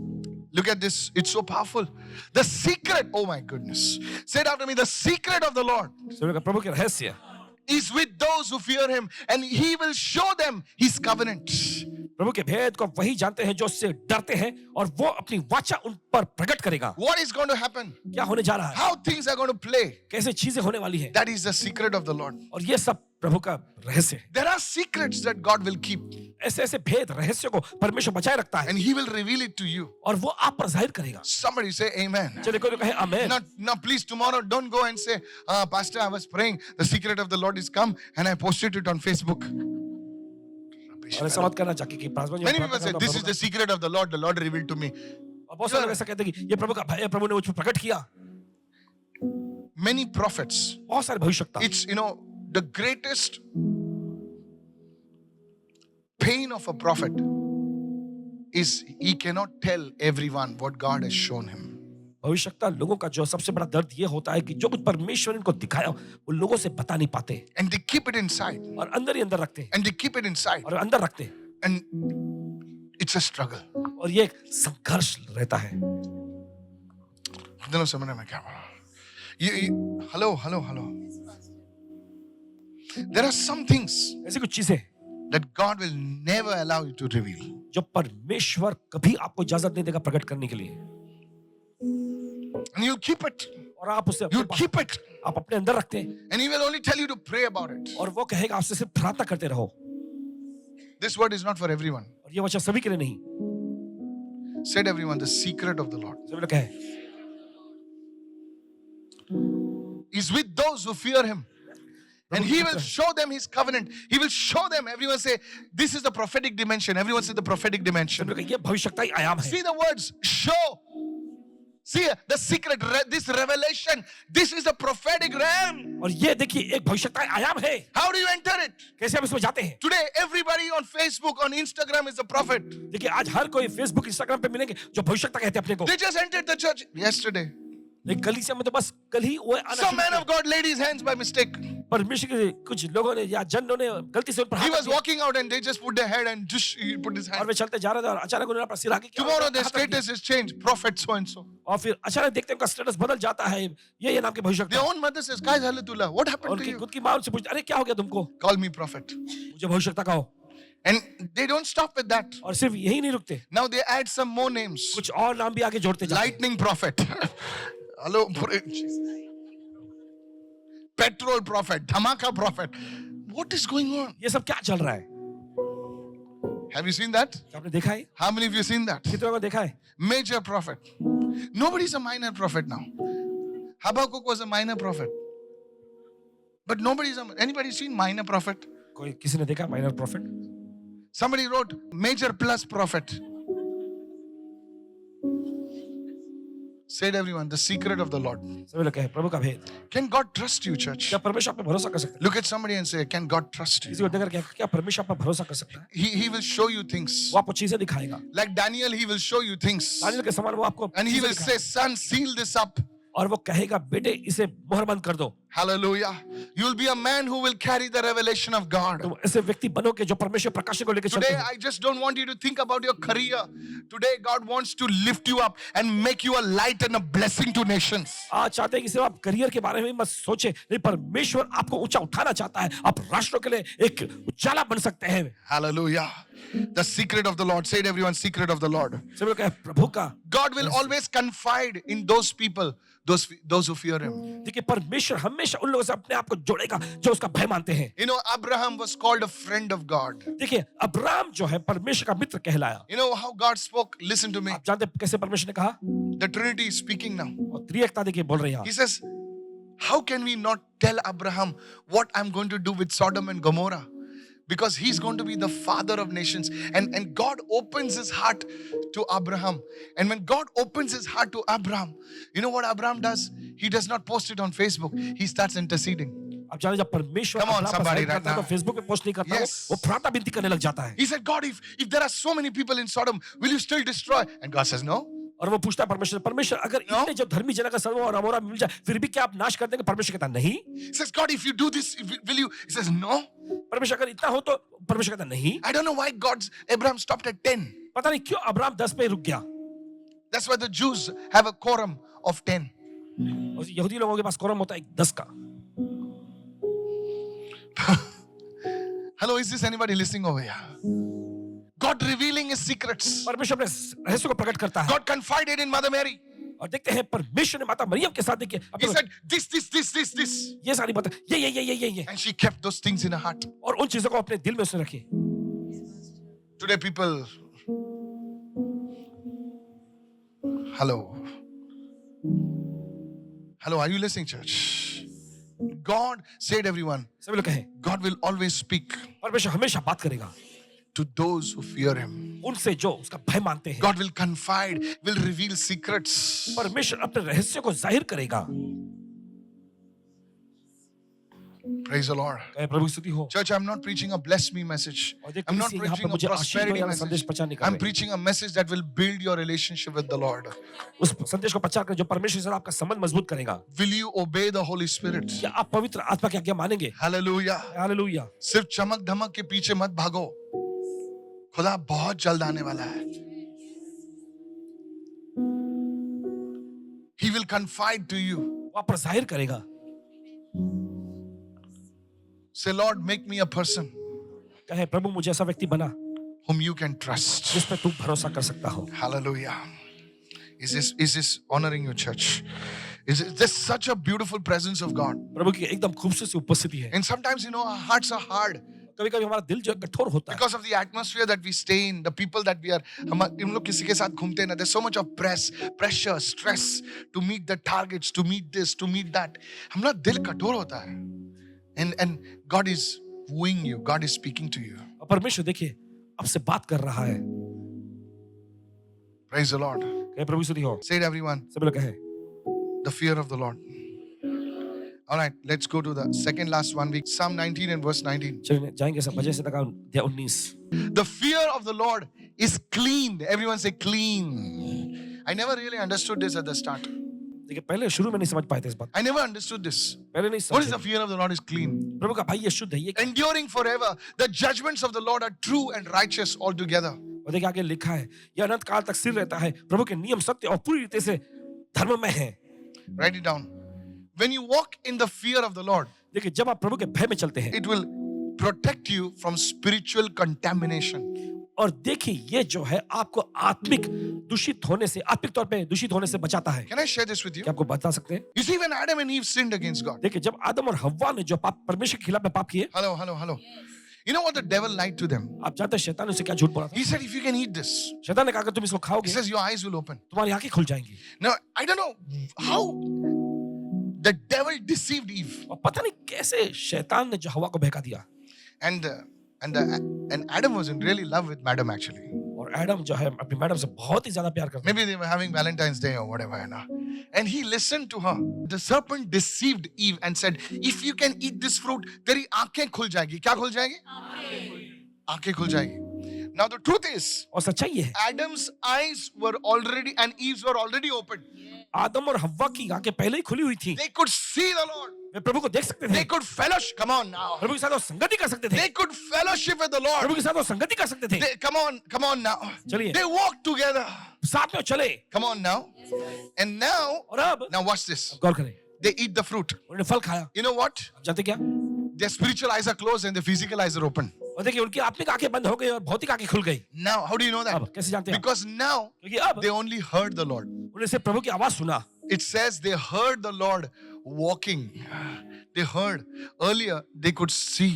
Look at this. It's so powerful. The secret. Oh my goodness. Say it after me. The secret of the Lord प्रभु के रहस्य is with those who fear him and he will show them his covenant. प्रभु के भेद को वही जानते हैं जो उससे डरते हैं और वो अपनी वाचा उन पर प्रकट करेगा. What is going to happen? क्या होने जा रहा है? How things are going to play. कैसे चीजें होने वाली है? That is the secret of the Lord. और ये सब प्रभु का रहस्य है. There are secrets that God will keep ऐसे ऐसे भेद रहस्य को परमेश्वर बचाए रखता है and he will reveal it to you. और वो आप पर जाहिर करेगा. Somebody say amen. चलिए कोई कहे आमेन. Now please tomorrow don't go and say, Pastor, I was praying. The secret of the Lord is come and I posted it on Facebook. और ऐसा मत करना चाहिए कि प्रार्थना Many people say, this is the secret of the Lord revealed to me. और बहुत सारे लोग ऐसा कहते हैं कि ये प्रभु का भय है, प्रभु ने मुझ पर प्रकट किया. Many prophets. बहुत सारे भविष्यवक्ता. It's, the greatest pain of a prophet is he cannot tell everyone what God has shown him. भविष्यवक्ता लोगों का जो सबसे बड़ा दर्द ये होता है कि जो कुछ परमेश्वर इनको दिखाया वो लोगों से बता नहीं पाते And they keep it inside. और अंदर ही अंदर रखते हैं And they keep it inside. और अंदर रखते हैं And it's a struggle. और ये एक संघर्ष रहता है. दोनों समझ में क्या बोला? Hello. There are some things ऐसी कुछ चीजें that God will never allow you to reveal. जो परमेश्वर कभी आपको इजाजत नहीं देगा प्रकट करने के लिए, And you'll keep it. और आप उसे अपने You'll पास, keep it. आप अपने अंदर रखते हैं, And He will only tell you to pray about it. और वो कहेगा आपसे सिर्फ प्रार्थना करते रहो. This word is not for everyone. और ये वचन सभी के लिए नहीं. Said everyone, the secret of the Lord सभी लोग कहे is with those who fear Him. And He will show them His covenant. He will show them. Everyone say, this is the prophetic dimension. Everyone say the prophetic dimension. सभी लोग कहे, ये भविष्यता ही आयाम है. See the words, show. See the secret, this revelation. This is the prophetic realm. और ये देखिए एक भविष्यता आयाम है. How do you enter it? कैसे हम इसमें जाते हैं? Today, everybody on Facebook, on Instagram is a prophet. देखिए आज हर कोई फेसबुक इंस्टाग्राम पे मिलेंगे जो भविष्यता कहते हैं अपने को. They just entered the church yesterday. एक गली से में तो बस कल ही वो आना Some शुरू man किया. of God laid his hands by mistake. परमेश्वर के कुछ लोगों ने या जनों ने गलती से उन पर He हाथ was रख दिया. walking out and they just put their head and just he put his और hand. वे चलते जा रहे थे और अचानक उन्होंने अपना सिर आगे किया. Tomorrow और their हाथ रख दिया. status is changed. Prophet so and so. और फिर अचानक देखते हैं उनका स्टेटस बदल जाता है. ये नाम के भविष्यता. Their own mother says, Guys, Halatullah, what और happened to उनकी you? खुद की माँ उनसे पूछती, अरे क्या हो गया तुमको? Call me prophet. मुझे भविष्यता कहो. And they don't stop with that. और सिर्फ यही नहीं रुकते, Now they add some more names. कुछ और नाम भी आगे जोड़ते जाते हैं. Lightning prophet. Hello, petrol prophet, dhamaka prophet. What is going on? ये सब क्या चल रहा है? Have you seen that? आपने देखा है? How many of you seen that? कितनों को देखा है? Major prophet. Nobody's a minor prophet now. Habakkuk was a minor prophet. But anybody seen minor prophet? कोई किसी ने देखा minor profit? Somebody wrote major plus prophet. Said everyone, the secret of the Lord. सभी लोग कहे प्रभु का भेद. Can God trust you, church? क्या परमेश्वर आप पे भरोसा कर सकता है? Look at somebody and say, Can God trust किसी you? को देखकर क्या परमेश्वर आप पे भरोसा कर सकता है? He will show you things. वो आपको चीजें दिखाएगा. Like Daniel, he will show you things. Daniel के समान वो आपको And he चीजें will say, दिखाएगा. Son, seal this up. और वो कहेगा बेटे इसे मोहर बंद कर दो. Hallelujah. You'll be a man who will carry the revelation of God. तुम ऐसे व्यक्ति बनोगे जो परमेश्वर प्रकाश को लेकर चलते Today, हैं. I just don't want you to think about your career. Today, God wants to lift you up and make you a light and a blessing to nations. आज चाहते हैं कि सिर्फ आप करियर के बारे में मत सोचे, नहीं परमेश्वर आपको ऊंचा उठाना चाहता है. आप राष्ट्रों के लिए एक उजाला बन सकते हैं. Hallelujah. The secret of the Lord. Say it, everyone, secret of the Lord. सब लोग कहे प्रभु का. God will always confide in those people, those who fear Him. देखिए परमेश्वर हमेशा उन लोगों से अपने आप को जोड़ेगा जो उसका भय मानते हैं. You know, Abraham was called a friend of God. देखिए अब्राहम जो है परमेश्वर का मित्र कहलाया. You know how God spoke? Listen to me. आप जानते हैं कैसे परमेश्वर ने कहा? The Trinity is speaking now. और त्रिएकता देखिए बोल रही है. He says, How can we not tell Abraham what I'm going to do with Sodom and Gomorrah? Because he's going to be the father of nations. And God opens his heart to Abraham. And when God opens his heart to Abraham, you know what Abraham does? He does not post it on Facebook. He starts interceding. अब जाने जब परमेश्वर Come on, अपना somebody पसंद right करता है तो now. Facebook पे पोस्ट नहीं करता. Yes. वो प्रार्थना विनती करने लग जाता है. He said, God, if there are so many people in Sodom, will you still destroy? And God says, No. और वो पूछता है परमेश्वर अगर No. इतने जो धर्मी जनक सदमा और अमोरा मिल जाए फिर भी क्या आप नाश कर देंगे? परमेश्वर कहता नहीं. He says, God, if you do this, will you? He says, No. परमेश्वर अगर इतना हो तो परमेश्वर कहता नहीं. I don't know why Abraham stopped at 10. पता नहीं क्यों अब्राहम 10 पे रुक गया. That's why the Jews have a quorum of 10. और यहूदी लोगों के पास कोरम होता है 10 का. Hello, is this anybody listening over here? God revealing his secrets. परमेश्वर अपने रहस्य को प्रकट करता है. God confided in Mother Mary. और देखते हैं परमेश्वर ने माता मरियम के साथ देखिए He said, this. ये सारी बातें ये And she kept those things in her heart. और उन चीजों को अपने दिल में उसने रखी. Today, people. Hello, are you listening, church? God said, everyone, सभी लोग कहें God will always speak परमेश्वर हमेशा बात करेगा to those who fear Him. उनसे जो उसका भय मानते हैं. God will confide, will reveal secrets. परमेश्वर अपने रहस्य को जाहिर करेगा. Praise the Lord. कहे प्रभु की स्तुति हो. Church, I'm not preaching a bless me message. और देखिए I'm not किसी यहाँ पे preaching a मुझे आशीष दो prosperity या संदेश message. प्रचार नहीं कर I'm रहे. preaching a message that will build your relationship with the Lord. उस संदेश को प्रचार करें जो परमेश्वर से आपका संबंध मजबूत करेगा. Will you obey the Holy Spirit? क्या आप पवित्र आत्मा की आज्ञा मानेंगे? Hallelujah. हालेलुया. सिर्फ चमक धमक के पीछे मत भागो. खुदा बहुत जल्द आने वाला है. He will confide to you. वो आप पर जाहिर करेगा. Say, Lord, make me a person कहे प्रभु मुझे ऐसा व्यक्ति बना whom you can trust. जिस पे तू भरोसा कर सकता हो. Hallelujah. Is this honoring you, church? There's such a beautiful presence of God. प्रभु की एकदम खूबसूरत सी उपस्थिति है. And sometimes, our hearts are hard कभी-कभी हमारा दिल जो है कठोर होता है. because of the atmosphere that we stay in, the people that we are. हम लोग किसी के साथ घूमते हैं ना, there's so much of pressure, stress to meet the targets, to meet this, to meet that. हमारा दिल कठोर होता है. And God is wooing you. God is speaking to you. और परमेश्वर देखिए आपसे बात कर रहा है. Praise the Lord. कहे प्रभु स्तुति हो. Say it, everyone. सभी लोग कहे The fear of the Lord. All right, let's go to the second last one week. Psalm 19 and verse 19. चलिए जाएंगे सब वजह से तक 19. The fear of the Lord is clean. Everyone say clean. I never really understood this at the start. देखिए पहले शुरू में नहीं समझ पाए थे इस बात. I never understood this. पहले नहीं What is the समझे. fear of the Lord is clean? प्रभु का भाई ये शुद्ध है. ये Enduring forever. The judgments of the Lord are true and righteous altogether. और देखिए आगे लिखा है यह अनंत काल तक स्थिर रहता है. प्रभु के नियम सत्य और पूरी रीति से धर्म में है. Write it down. When you walk in the fear of the Lord, देखिए जब आप प्रभु के भय में चलते हैं it will protect you from spiritual contamination. और देखिए ये जो है आपको आत्मिक दूषित होने से, आत्मिक तौर पे दूषित होने से बचाता है. Can I share this with you? क्या आपको बता सकते हैं? You see, when Adam and Eve sinned against God. देखिए जब आदम और हव्वा ने जो पाप परमेश्वर के खिलाफ में पाप किए, Hello. You know what the devil lied to them? आप जानते हैं शैतान ने उसे क्या झूठ बोला था? He said, if you can eat this, शैतान ने कहा अगर तुम इसको he खाओगे says your eyes will open. तुम्हारी आंखें खुल जाएंगी. Now, I don't know how the devil deceived Eve. और पता नहीं कैसे शैतान ने जो हवा को बहका दिया. And Adam was in really love with Madam actually. और एडम जो है अपनी मैडम से बहुत ही ज्यादा प्यार करता है. Maybe they were having Valentine's Day or whatever. And he listened to her. The serpent deceived Eve and said, if you can eat this fruit, तेरी आंखें खुल जाएगी. क्या खुल जाएगी? आंखें खुल जाएगी. Now the truth is, और सच्चाई ये है Adam's eyes were already and Eve's were already open. आदम और हव्वा की आंखें पहले ही खुली हुई थी. They could see the Lord. वे प्रभु को देख सकते थे. They could fellowship. Come on now. प्रभु के साथ वो संगति कर सकते थे. They could fellowship with the Prabhu Lord. के साथ वो संगति कर सकते थे. Come on now. चलिए. They walked together. साथ में वो चले. Come on now. And now watch this. गौर करें. They eat the fruit. उन्होंने फल खाया. You know what? आप जानते क्या? Their spiritual eyes are closed and their physical eyes are open. और देखिए उनकी आत्मिक आंखें बंद हो गई और भौतिक आंखें खुल गई. Now, how do you know that? अब कैसे जानते हैं? Because now क्योंकि अब they only heard the Lord. उन्होंने सिर्फ प्रभु की आवाज सुना. It says they heard the Lord walking. They heard. Earlier they could see.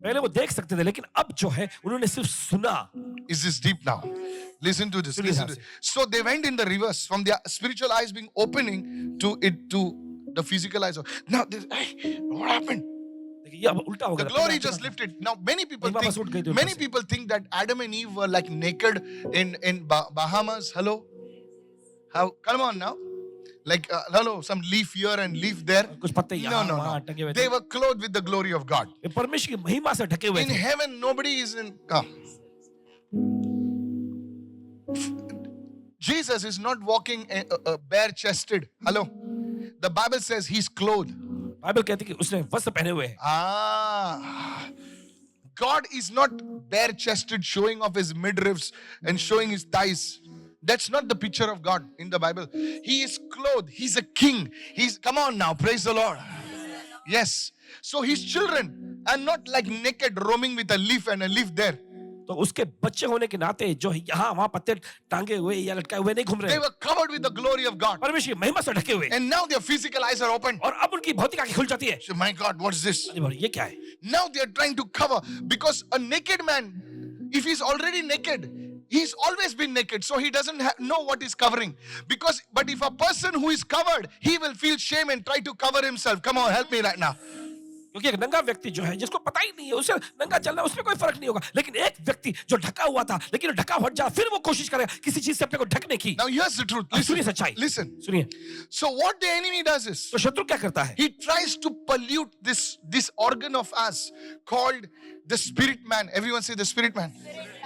पहले वो देख सकते थे लेकिन अब जो है उन्होंने सिर्फ सुना. Is this deep now? Listen to this. Listen to this. So they went in the reverse from their spiritual eyes being opening to the physical eyes. Now, what happened? देखिए ये अब उल्टा हो The गया. glory just lifted. Now many people think that Adam and Eve were like naked in Bahamas. Hello, how? Come on now. Like hello, some leaf here and leaf there. कुछ पत्ते यहाँ वहाँ टंगे No. हुए थे. They were clothed with the glory of God. वे परमेश्वर की महिमा से ढके हुए In थे. heaven, nobody is in. Jesus is not walking bare-chested. Hello. The Bible says he's clothed. Bible कहती है कि उसने वस्त्र पहने हुए हैं. God is not bare-chested, showing off his midriffs and showing his thighs. That's not the picture of God in the Bible. He is clothed. He's a king. Come on now, praise the Lord. Yes. So his children are not like naked roaming with a leaf and a leaf there. तो उसके बच्चे होने के नाते जो यहाँ वहाँ पत्ते टांगे हुए या लटकाए हुए नहीं घूम रहे. They were covered with the glory of God. परमेश्वर की महिमा से ढके हुए. And now their physical eyes are open. और अब उनकी भौतिक आंखें खुल जाती है. So, my God, what's this? ये क्या है? Now they are trying to cover because a naked man, if he's already naked, he's always been naked, so he doesn't know what he's covering. But if a person who is covered, he will feel shame and try to cover himself. Come on, help me right now. क्योंकि एक नंगा व्यक्ति जो है जिसको पता ही नहीं है उसे नंगा चलना उसमें कोई फर्क नहीं होगा. लेकिन एक व्यक्ति जो ढका हुआ था लेकिन ढका हट जा फिर वो कोशिश करेगा किसी चीज से अपने को ढकने की. Now here's the truth. सुनिए सच्चाई. Listen. सुनिए. So what the enemy does is, तो शत्रु क्या करता है? he tries to pollute this organ of us called the spirit man. Everyone say the spirit man.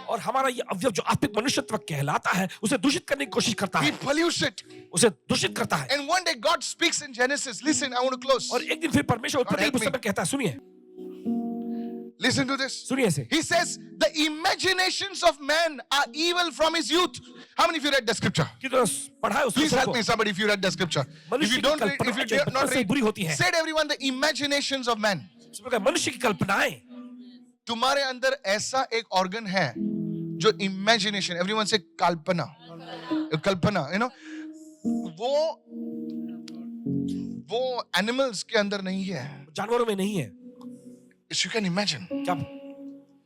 और हमारा ये अवयव जो आत्मिक मनुष्यत्व कहलाता है उसे दूषित करने की कोशिश करता He है. pollutes it. उसे दूषित करता है. And one day God speaks in Genesis. Listen, I want to close. और एक दिन फिर परमेश्वर उत्पत्ति की पुस्तक में कहता है. सुनिए. Listen to this. सुनिए इसे. He says the imaginations of man are evil from his youth. How many of you read the scripture? कितना पढ़ा है उस Please पुस्तक help को? me, somebody, if you read the scripture. If मनुष्य you की don't read, Kalpana if you जो do not बचपन से ही read, बुरी होती है. said everyone the imaginations of man. इस प्रकार मनुष्य की कल्पनाएं, तुम्हारे अंदर ऐसा एक ऑर्गन है जो इमेजिनेशन, एवरीवन से कल्पना, कल्पना, वो एनिमल्स के अंदर नहीं है. जानवरों में नहीं है. यू कैन इमेजिन, क्या आप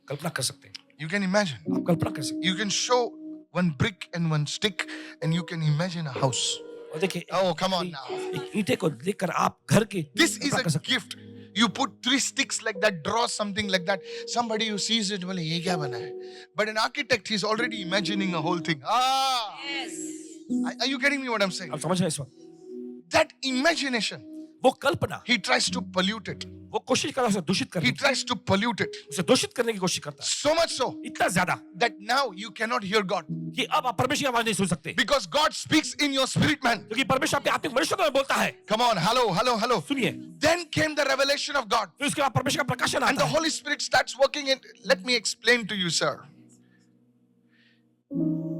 कल्पना कर सकते हैं? यू कैन इमेजिन, आप कल्पना कर सकते you can show one brick and one stick and you can imagine a house. हैं. और देखिए, Oh, come on now. एक ईंटे को देखकर आप घर की This is कल्पना a कर सकते हैं. gift. You put 3 sticks like that, draw something like that. Somebody who sees it, well, ye kya bana hai? But an architect, he's already imagining a whole thing. Are you getting me what I'm saying? आप समझ रहे हैं इस वक्त? That imagination, वो कल्पना, he tries to pollute it. वो कोशिश कर रहा है उसे दूषित करने He की, tries to pollute it. उसे दूषित करने की कोशिश करता है. So much so इतना ज्यादा that now you cannot hear God. कि अब आप परमेश्वर की आवाज नहीं सुन सकते, Because God speaks in your spirit, man. क्योंकि परमेश्वर अपने आत्मिक मनुष्य में बोलता है. Come on, hello, hello, hello. सुनिए, Then came the revelation of God. फिर उसके बाद परमेश्वर का प्रकाशन And आता the है. Holy Spirit starts working in. Let me explain to you, sir.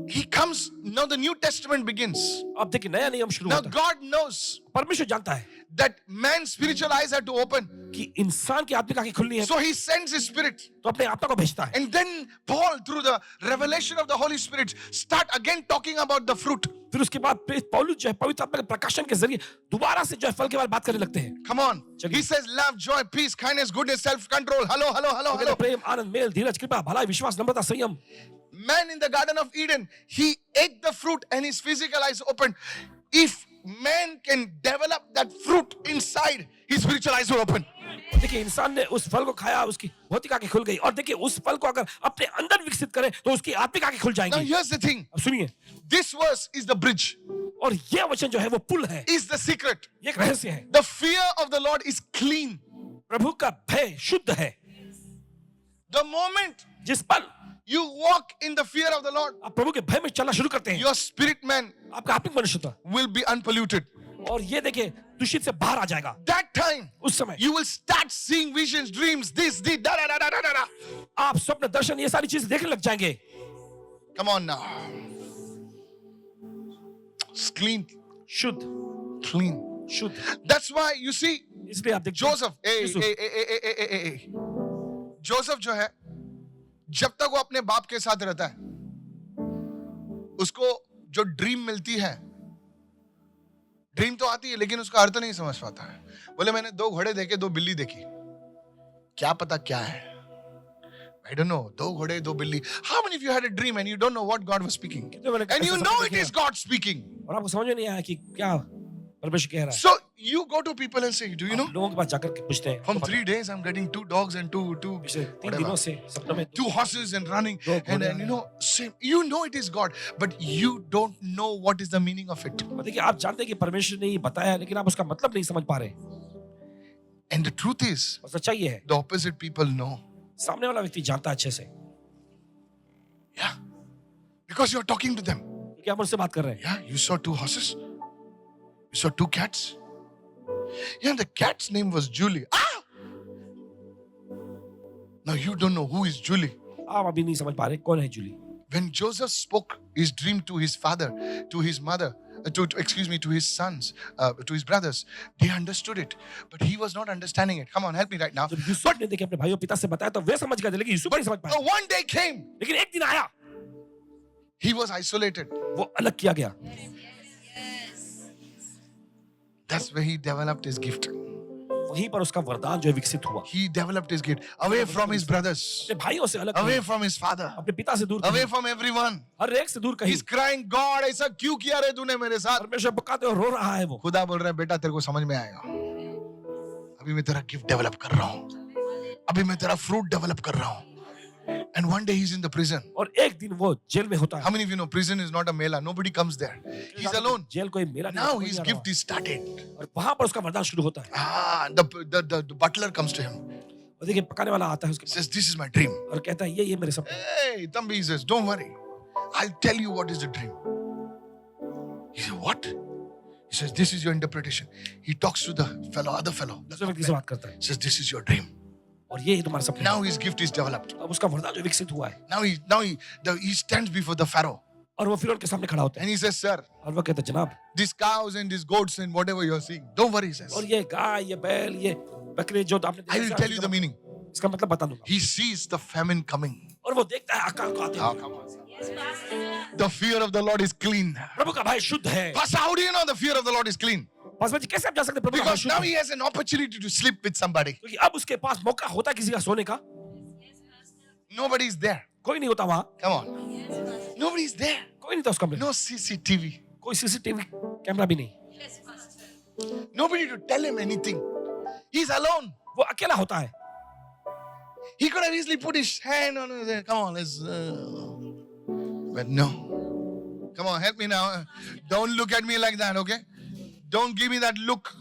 He comes, now the New Testament begins. अब देखिए, नया नियम शुरू Now होता है. God knows परमेश्वर जानता है that man's spiritual eyes have to open. कि इंसान की आत्मिक आंखें खुलनी है, So he sends his spirit. तो अपने आत्मा को भेजता है. And then Paul, through the revelation of the Holy Spirit, start again talking about the fruit. फिर उसके बाद पौलुस जो है पवित्र आत्मा के प्रकाशन के जरिए दोबारा से जो है फल के बारे में बात करने लगते हैं. Come on. He says love, joy, peace, kindness, goodness, self-control. Hello, hello, hello, तो कहते hello. हैं, प्रेम, आनंद, मेल, धीरज, कृपा, भलाई, विश्वास, नम्रता, संयम. Man in the Garden of Eden, he ate the fruit and his physical eyes opened. If man can develop that fruit inside, his spiritual eyes will open. देखिए, इंसान ने उस फल को खाया, उसकी भौतिक आंखें खुल गई. और देखिए, उस फल को अगर अपने अंदर विकसित करे तो उसकी आत्मिक आंखें खुल Now जाएंगी. here's the thing. अब सुनिए, This verse is the bridge, और ये वचन जो है वो पुल है, is the secret. ये एक रहस्य है. The fear of the Lord is clean. प्रभु का भय शुद्ध है. The moment जिस पल you walk in the fear of the Lord, आप प्रभु के भय में चलना शुरू करते हैं, your spirit man आपका आत्मिक मनुष्यता, will be unpolluted. और ये देखिए दूषित से बाहर आ जाएगा. That time, उस समय you will start seeing visions, dreams, this, da da da da da da. आप स्वप्न, दर्शन, ये सारी चीजें देखने लग जाएंगे. Come on now. It's clean, शुद्ध, clean. शुद्ध. That's why you see इसलिए आप देखिए, Joseph, यूसुफ, जोसेफ जो है, जब तक वो अपने बाप के साथ रहता है, उसको जो ड्रीम मिलती है, ड्रीम तो आती है लेकिन उसका अर्थ नहीं समझ पाता है. बोले मैंने 2 घोड़े देखे, 2 बिल्ली देखी, क्या पता क्या है? I don't know. 2 घोड़े 2 बिल्ली. How many of you had a dream and you don't know what God was speaking? And you know it is God speaking. और आपको समझ में नहीं आया कि क्या परमेश्वर कह रहा है. So you go to people and say, do you know? आप लोगों के पास जाकर के पूछते हैं, From 3 days I'm getting 2 dogs and 2 पिछले 3 whatever. दिनों से सपनों में 2 horses and running, दो and घोड़े you know, same, you know it is God, but you don't know what is the meaning of it. और देखिए, आप जानते हैं कि परमेश्वर ने ये बताया, लेकिन आप उसका मतलब नहीं समझ पा रहे. And the truth is, और सच्चाई ये है, the opposite people know. सामने वाला व्यक्ति जानता है अच्छे से, Yeah, because you're talking to them. क्योंकि आप उनसे बात कर रहे हैं. Yeah, you saw 2 horses, you saw 2 cats. Yeah, the cat's name was Julie. Ah! Now you don't know who is Julie. आप अभी नहीं समझ पा रहे कौन है Jully. When Joseph spoke his dream to his father, to his mother, to his sons, to his brothers, they understood it, but he was not understanding it. Come on, help me right now. जब यूसुफ ने देखिए अपने भाइयों पिता से बताया तो वे समझ गए थे, लेकिन यूसुफ नहीं समझ पाया. One day came, लेकिन एक दिन आया, he was isolated. वो अलग किया गया. That's where he developed his gift. वहीं पर उसका वरदान जो है विकसित हुआ. He developed his gift away from his brothers, अपने भाइयों से अलग, away from his father, अपने पिता से दूर, away from everyone. हर एक से दूर कहीं. He's crying, God, ऐसा क्यों किया रे तूने मेरे साथ? परमेश्वर पुकारते और रो रहा है वो. खुदा बोल रहा है, बेटा तेरे को समझ में आएगा. अभी मैं तेरा गिफ्ट डेवलप कर रहा हूँ. अभी मैं तेरा फ्रूट डेवलप कर रहा हूँ. And one day he's in the prison. और एक दिन वो जेल में होता How है. many of you know prison is not a mela? Nobody comes there. He's alone. Jail कोई मेला नहीं, Now कोई his नहीं आ gift रहा. is started. और वहां पर उसका वरदान शुरू होता है. The butler comes to him. और देखिए पकाने वाला आता है उसके पास Says, this is my dream. और कहता है ये मेरे सपने. Hey, Tambi, he says, don't worry. I'll tell you what is the dream. He says, what? He says, this is your interpretation. He talks to the other fellow. दूसरे व्यक्ति से बात करता है. He says, this is your dream. और ये तुम्हारा सपना. Now his gift is developed. अब उसका वरदान जो विकसित हुआ है. Now he stands before the Pharaoh. और वो फिरौन के सामने खड़ा होता है. And he says, sir, और वो कहता है जनाब, these cows and these goats and whatever you're seeing, don't worry, he says. और ये गाय, ये बैल, ये बकरे जो आपने I will tell you the meaning. इसका मतलब बता दूंगा। He sees the famine coming. और वो देखता है अकाल को आते Oh, हुए। come on. The fear of the Lord is clean. प्रभु का भय शुद्ध है। Pastor, how do you know the fear of the Lord is clean? Paswan ji कैसे आप जा सकते हैं प्रभु का भय Because शुद्ध now है? he has an opportunity to sleep with somebody. क्योंकि अब उसके पास मौका होता है किसी का सोने का, Nobody is there. कोई नहीं होता वहां, Come on. Nobody is there. कोई नहीं था उस कमरे में, No CCTV. कोई सीसीटीवी कैमरा भी नहीं, Nobody to tell him anything. He's alone. वो अकेला होता है। He could have easily put his hand on his head. Come on, let's. But no. Come on, help me now. Don't look at me like that, okay? Don't give me that look.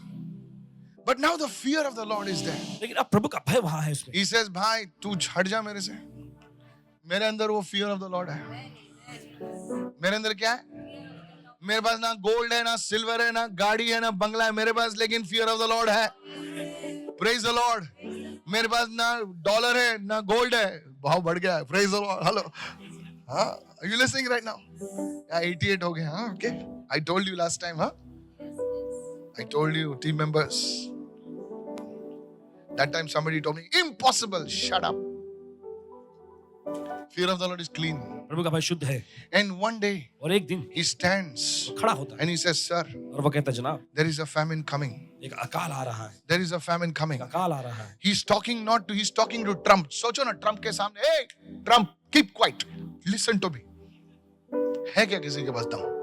But now the fear of the Lord is there. लेकिन अब प्रभु का भय वहां है उसमें। He says, भाई तू हट जा मेरे से। मेरे अंदर वो fear of the Lord है। मेरे अंदर क्या है? मेरे पास ना गोल्ड है, ना सिल्वर है, ना गाड़ी है, ना बंगला है, मेरे पास लेकिन fear of the Lord है। Praise the Lord. मेरे पास ना डॉलर है, ना गोल्ड है, भाव बढ़ गया है। Praise the Lord. Hello. हाँ, are you listening right now? Yeah, 88 हो गया, हाँ, okay. I told you last time, huh? I told you, team members. That time somebody told me, impossible. Shut up. Fear of the Lord is clean. प्रभु का भय शुद्ध है। And one day और एक दिन he stands खड़ा होता है and he says, Sir, और वो कहता है जनाब there is a famine coming. एक अकाल आ रहा है, There is a famine coming. एक अकाल आ रहा है। He's talking to Trump. सोचो ना Trump के सामने, hey, Trump, keep quiet. Listen to me. है क्या किसी के पास दम?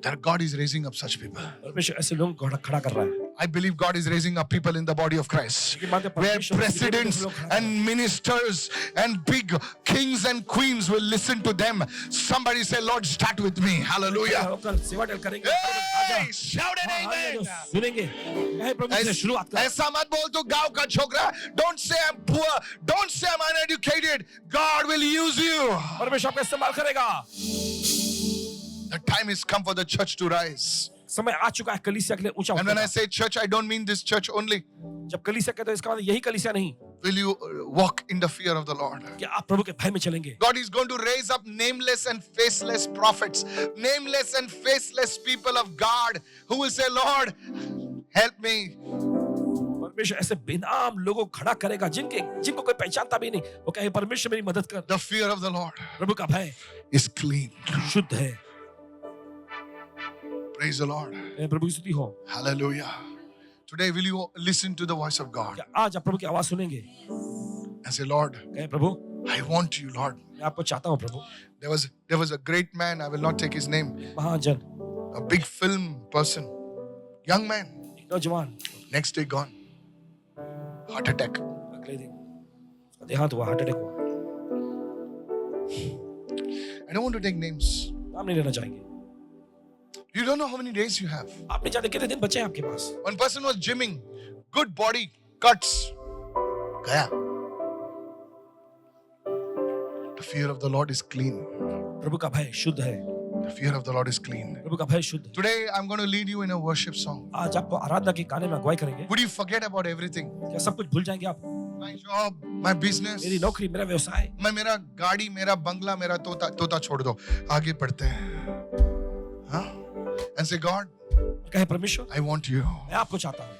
That God is raising up such people. परमेश्वर ऐसे लोगों को खड़ा कर रहा है। I believe God is raising up people in the body of Christ, where presidents and ministers and big kings and queens will listen to them. Somebody say, Lord, start with me. Hallelujah. होकर सेवा टहल करेंगे। Hey, shout an हाँ, amen. जो सुनेंगे, कहे प्रभु से शुरुआत कर। ऐसा मत बोल तू गांव का छोकरा. Don't say I'm poor. Don't say I'm uneducated. God will use you. परमेश्वर आपका इस्तेमाल करेगा। The time is come for the church to rise. समय आ चुका है कलीसिया के लिए ऊंचा And when उठने I का। say church, I don't mean this church only. जब कलीसिया कहते हैं इसका मतलब यही कलीसिया नहीं Will you walk in the fear of the Lord? कि आप प्रभु के भय में चलेंगे। God is going to raise up nameless and faceless prophets, nameless and faceless people of God who will say, Lord, help me. परमेश्वर ऐसे बेनाम लोगों को खड़ा करेगा जिनको कोई पहचानता भी नहीं। वो कहे परमेश्वर मेरी मदद कर। The fear of the Lord प्रभु का भय is clean. शुद्ध है। Praise the Lord. प्रभु की स्तुति हो। Hallelujah. Today, will you listen to the voice of God क्या आज आप प्रभु की आवाज सुनेंगे? and say, Lord, कहे प्रभु I want you, Lord. मैं आपको चाहता हूँ प्रभु। There was a great man, I will not take his name, Mahajan, a big film person, young man, एक नौजवान, next day gone. Heart attack. अगले दिन उसका देहांत हुआ, हार्ट अटैक हुआ। I don't want to take names. नाम नहीं लेना चाहेंगे। You don't know how many days you have. आप नहीं जानते कितने दिन बचे हैं आपके पास। One person was gymming, good body, cuts. Gaya. The fear of the Lord is clean. प्रभु का भय शुद्ध है। The fear of the Lord is clean. प्रभु का भय शुद्ध है। Today, I'm going to lead you in a worship song. आज आपको आराधना के गाने में अगुवाई करेंगे। Would you forget about everything? क्या सब कुछ भूल जाएंगे आप? My job, my business, मेरी नौकरी, मेरा व्यवसाय, मेरा गाड़ी, मेरा बंगला, मेरा तोता छोड़ दो. आगे बढ़ते हैं. हाँ? And say, God, कहे परमेश्वर I want you. मैं आपको चाहता हूँ।